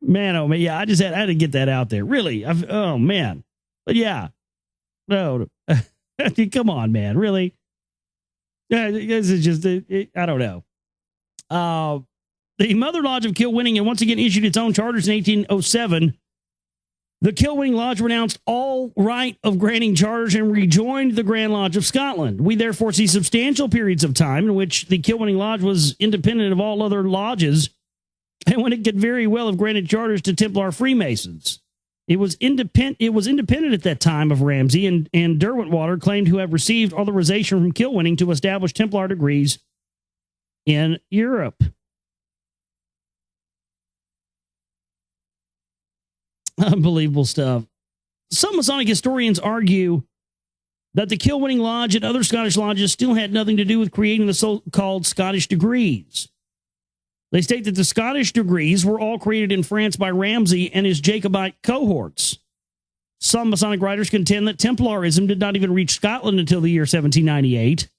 Speaker 2: Man, oh man, yeah, I had to get that out there. Really, oh man, but yeah, no, come on, man, really. Yeah, this is just, I don't know. The Mother Lodge of Kilwinning and once again issued its own charters in 1807. The Kilwinning Lodge renounced all right of granting charters and rejoined the Grand Lodge of Scotland. We therefore see substantial periods of time in which the Kilwinning Lodge was independent of all other lodges, and when it could very well have granted charters to Templar Freemasons. It was independent at that time of Ramsay, and Derwentwater claimed to have received authorization from Kilwinning to establish Templar degrees in Europe. Unbelievable stuff. Some Masonic historians argue that the Kilwinning Lodge and other Scottish lodges still had nothing to do with creating the so-called Scottish degrees. They state that the Scottish degrees were all created in France by Ramsay and his Jacobite cohorts. Some Masonic writers contend that Templarism did not even reach Scotland until the year 1798,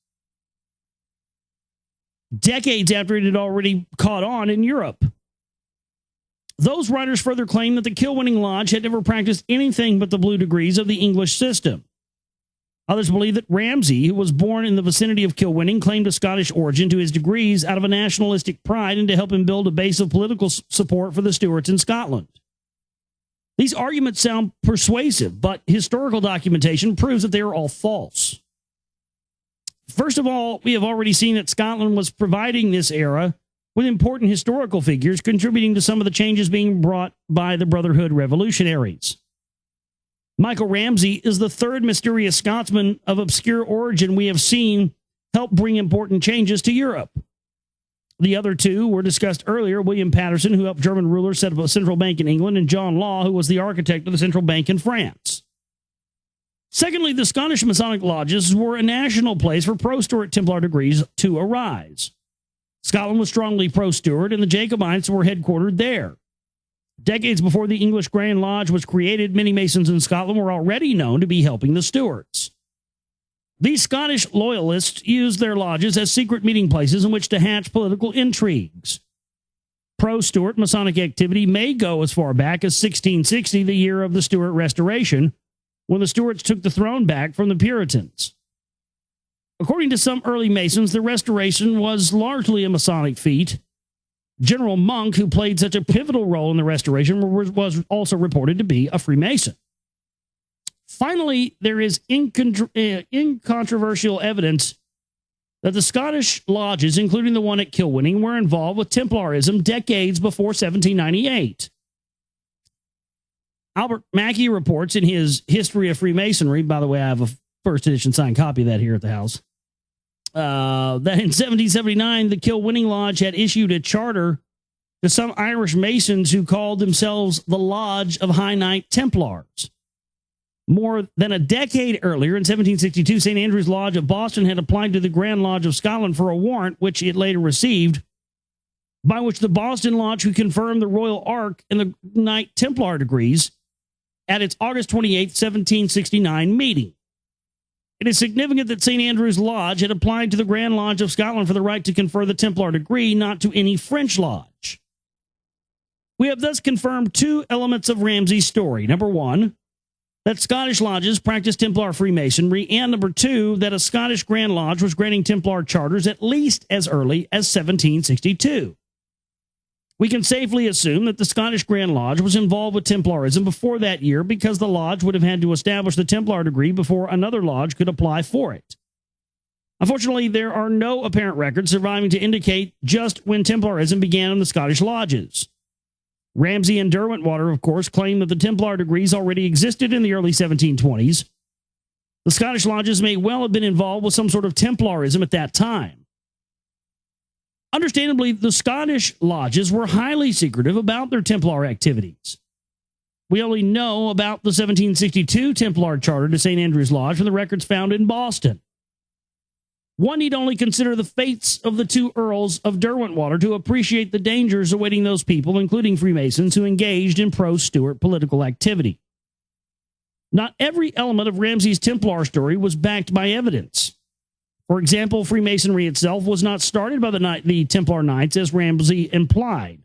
Speaker 2: decades after it had already caught on in Europe. Those writers further claim that the Kilwinning Lodge had never practiced anything but the blue degrees of the English system. Others believe that Ramsay, who was born in the vicinity of Kilwinning, claimed a Scottish origin to his degrees out of a nationalistic pride and to help him build a base of political support for the Stuarts in Scotland. These arguments sound persuasive, but historical documentation proves that they are all false. First of all, we have already seen that Scotland was providing this era with important historical figures contributing to some of the changes being brought by the Brotherhood revolutionaries. Michael Ramsay is the third mysterious Scotsman of obscure origin we have seen help bring important changes to Europe. The other two were discussed earlier: William Patterson, who helped German rulers set up a central bank in England, and John Law, who was the architect of the central bank in France. Secondly, the Scottish Masonic lodges were a national place for pro-Stuart Templar degrees to arise. Scotland was strongly pro-Stuart, and the Jacobites were headquartered there. Decades before the English Grand Lodge was created, many Masons in Scotland were already known to be helping the Stuarts. These Scottish loyalists used their lodges as secret meeting places in which to hatch political intrigues. Pro-Stuart Masonic activity may go as far back as 1660, the year of the Stuart Restoration, when the Stuarts took the throne back from the Puritans. According to some early Masons, the Restoration was largely a Masonic feat. General Monk, who played such a pivotal role in the Restoration, was also reported to be a Freemason. Finally, there is incontrovertible evidence that the Scottish lodges, including the one at Kilwinning, were involved with Templarism decades before 1798. Albert Mackey reports in his History of Freemasonry, by the way, I have a first edition signed copy of that here at the house, that in 1779, the Kilwinning Lodge had issued a charter to some Irish Masons who called themselves the Lodge of High Knight Templars. More than a decade earlier, in 1762, St. Andrew's Lodge of Boston had applied to the Grand Lodge of Scotland for a warrant, which it later received, by which the Boston Lodge could confirm the Royal Ark and the Knight Templar degrees at its August 28, 1769 meeting. It is significant that St. Andrew's Lodge had applied to the Grand Lodge of Scotland for the right to confer the Templar degree, not to any French lodge. We have thus confirmed two elements of Ramsay's story. Number one, that Scottish lodges practiced Templar Freemasonry, and number two, that a Scottish Grand Lodge was granting Templar charters at least as early as 1762. We can safely assume that the Scottish Grand Lodge was involved with Templarism before that year, because the lodge would have had to establish the Templar degree before another lodge could apply for it. Unfortunately, there are no apparent records surviving to indicate just when Templarism began in the Scottish lodges. Ramsay and Derwentwater, of course, claim that the Templar degrees already existed in the early 1720s. The Scottish lodges may well have been involved with some sort of Templarism at that time. Understandably, the Scottish lodges were highly secretive about their Templar activities. We only know about the 1762 Templar charter to St. Andrew's Lodge from the records found in Boston. One need only consider the fates of the two Earls of Derwentwater to appreciate the dangers awaiting those people, including Freemasons, who engaged in pro-Stuart political activity. Not every element of Ramsay's Templar story was backed by evidence. For example, Freemasonry itself was not started by the Templar Knights, as Ramsay implied.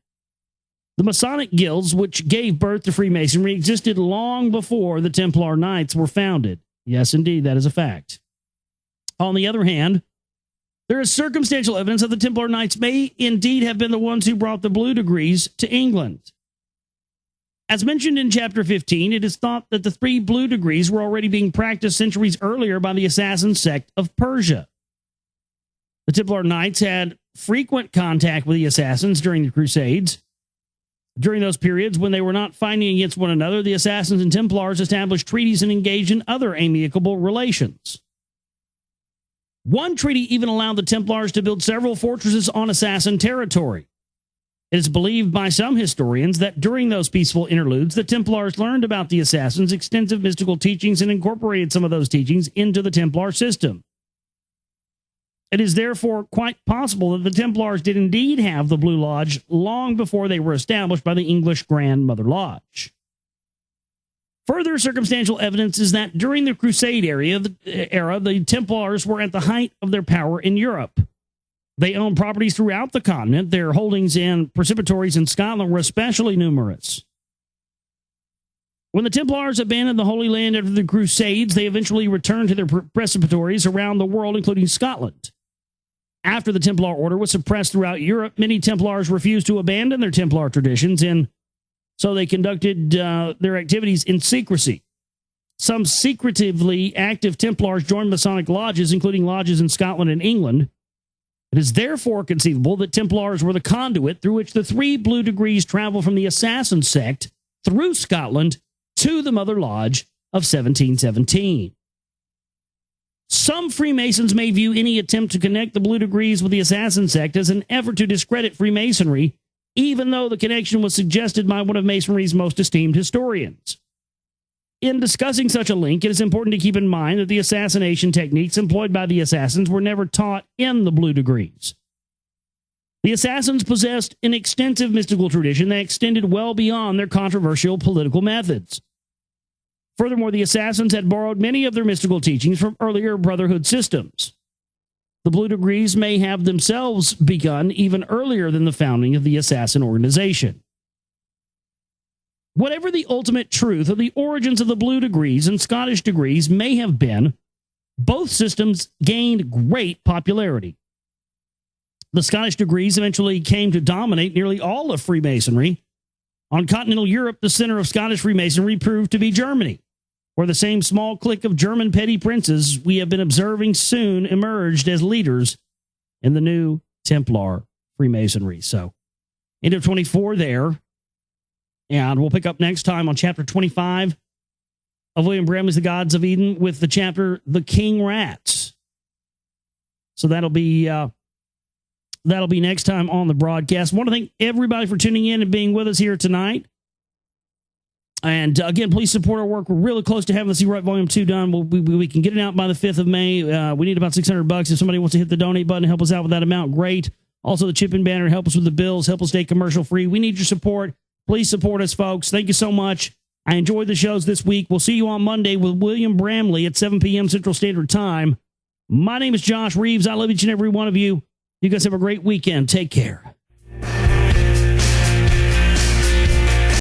Speaker 2: The Masonic guilds, which gave birth to Freemasonry, existed long before the Templar Knights were founded. Yes, indeed, that is a fact. On the other hand, there is circumstantial evidence that the Templar Knights may indeed have been the ones who brought the blue degrees to England. As mentioned in Chapter 15, it is thought that the three blue degrees were already being practiced centuries earlier by the assassin sect of Persia. The Templar Knights had frequent contact with the assassins during the Crusades. During those periods when they were not fighting against one another, the assassins and Templars established treaties and engaged in other amicable relations. One treaty even allowed the Templars to build several fortresses on assassin territory. It is believed by some historians that during those peaceful interludes, the Templars learned about the assassins' extensive mystical teachings and incorporated some of those teachings into the Templar system. It is therefore quite possible that the Templars did indeed have the Blue Lodge long before they were established by the English Grand Mother Lodge. Further circumstantial evidence is that during the Crusade era, the Templars were at the height of their power in Europe. They owned properties throughout the continent. Their holdings in precipitories in Scotland were especially numerous. When the Templars abandoned the Holy Land after the Crusades, they eventually returned to their precipitories around the world, including Scotland. After the Templar order was suppressed throughout Europe, many Templars refused to abandon their Templar traditions, and so they conducted their activities in secrecy. Some secretively active Templars joined Masonic lodges, including lodges in Scotland and England. It is therefore conceivable that Templars were the conduit through which the three blue degrees traveled from the assassin sect through Scotland to the Mother Lodge of 1717. Some Freemasons may view any attempt to connect the blue degrees with the assassin sect as an effort to discredit Freemasonry, even though the connection was suggested by one of Masonry's most esteemed historians. In discussing such a link, it is important to keep in mind that the assassination techniques employed by the assassins were never taught in the blue degrees. The assassins possessed an extensive mystical tradition that extended well beyond their controversial political methods. Furthermore, the assassins had borrowed many of their mystical teachings from earlier Brotherhood systems. The Blue Degrees may have themselves begun even earlier than the founding of the assassin organization. Whatever the ultimate truth of the origins of the Blue Degrees and Scottish Degrees may have been, both systems gained great popularity. The Scottish Degrees eventually came to dominate nearly all of Freemasonry. On continental Europe, the center of Scottish Freemasonry proved to be Germany, where the same small clique of German petty princes we have been observing soon emerged as leaders in the new Templar Freemasonry. So, end of 24 there. And we'll pick up next time on chapter 25 of William Bramley's The Gods of Eden with the chapter The King Rats. So that'll be That'll be next time on the broadcast. I want to thank everybody for tuning in and being with us here tonight. And again, please support our work. We're really close to having the C-Right Volume 2 done. We can get it out by the 5th of May. We need about $600. If somebody wants to hit the donate button and help us out with that amount, great. Also, the chip-in banner, help us with the bills, help us stay commercial free. We need your support. Please support us, folks. Thank you so much. I enjoyed the shows this week. We'll see you on Monday with William Bramley at 7 p.m. Central Standard Time. My name is Josh Reeves. I love each and every one of you. You guys have a great weekend. Take care.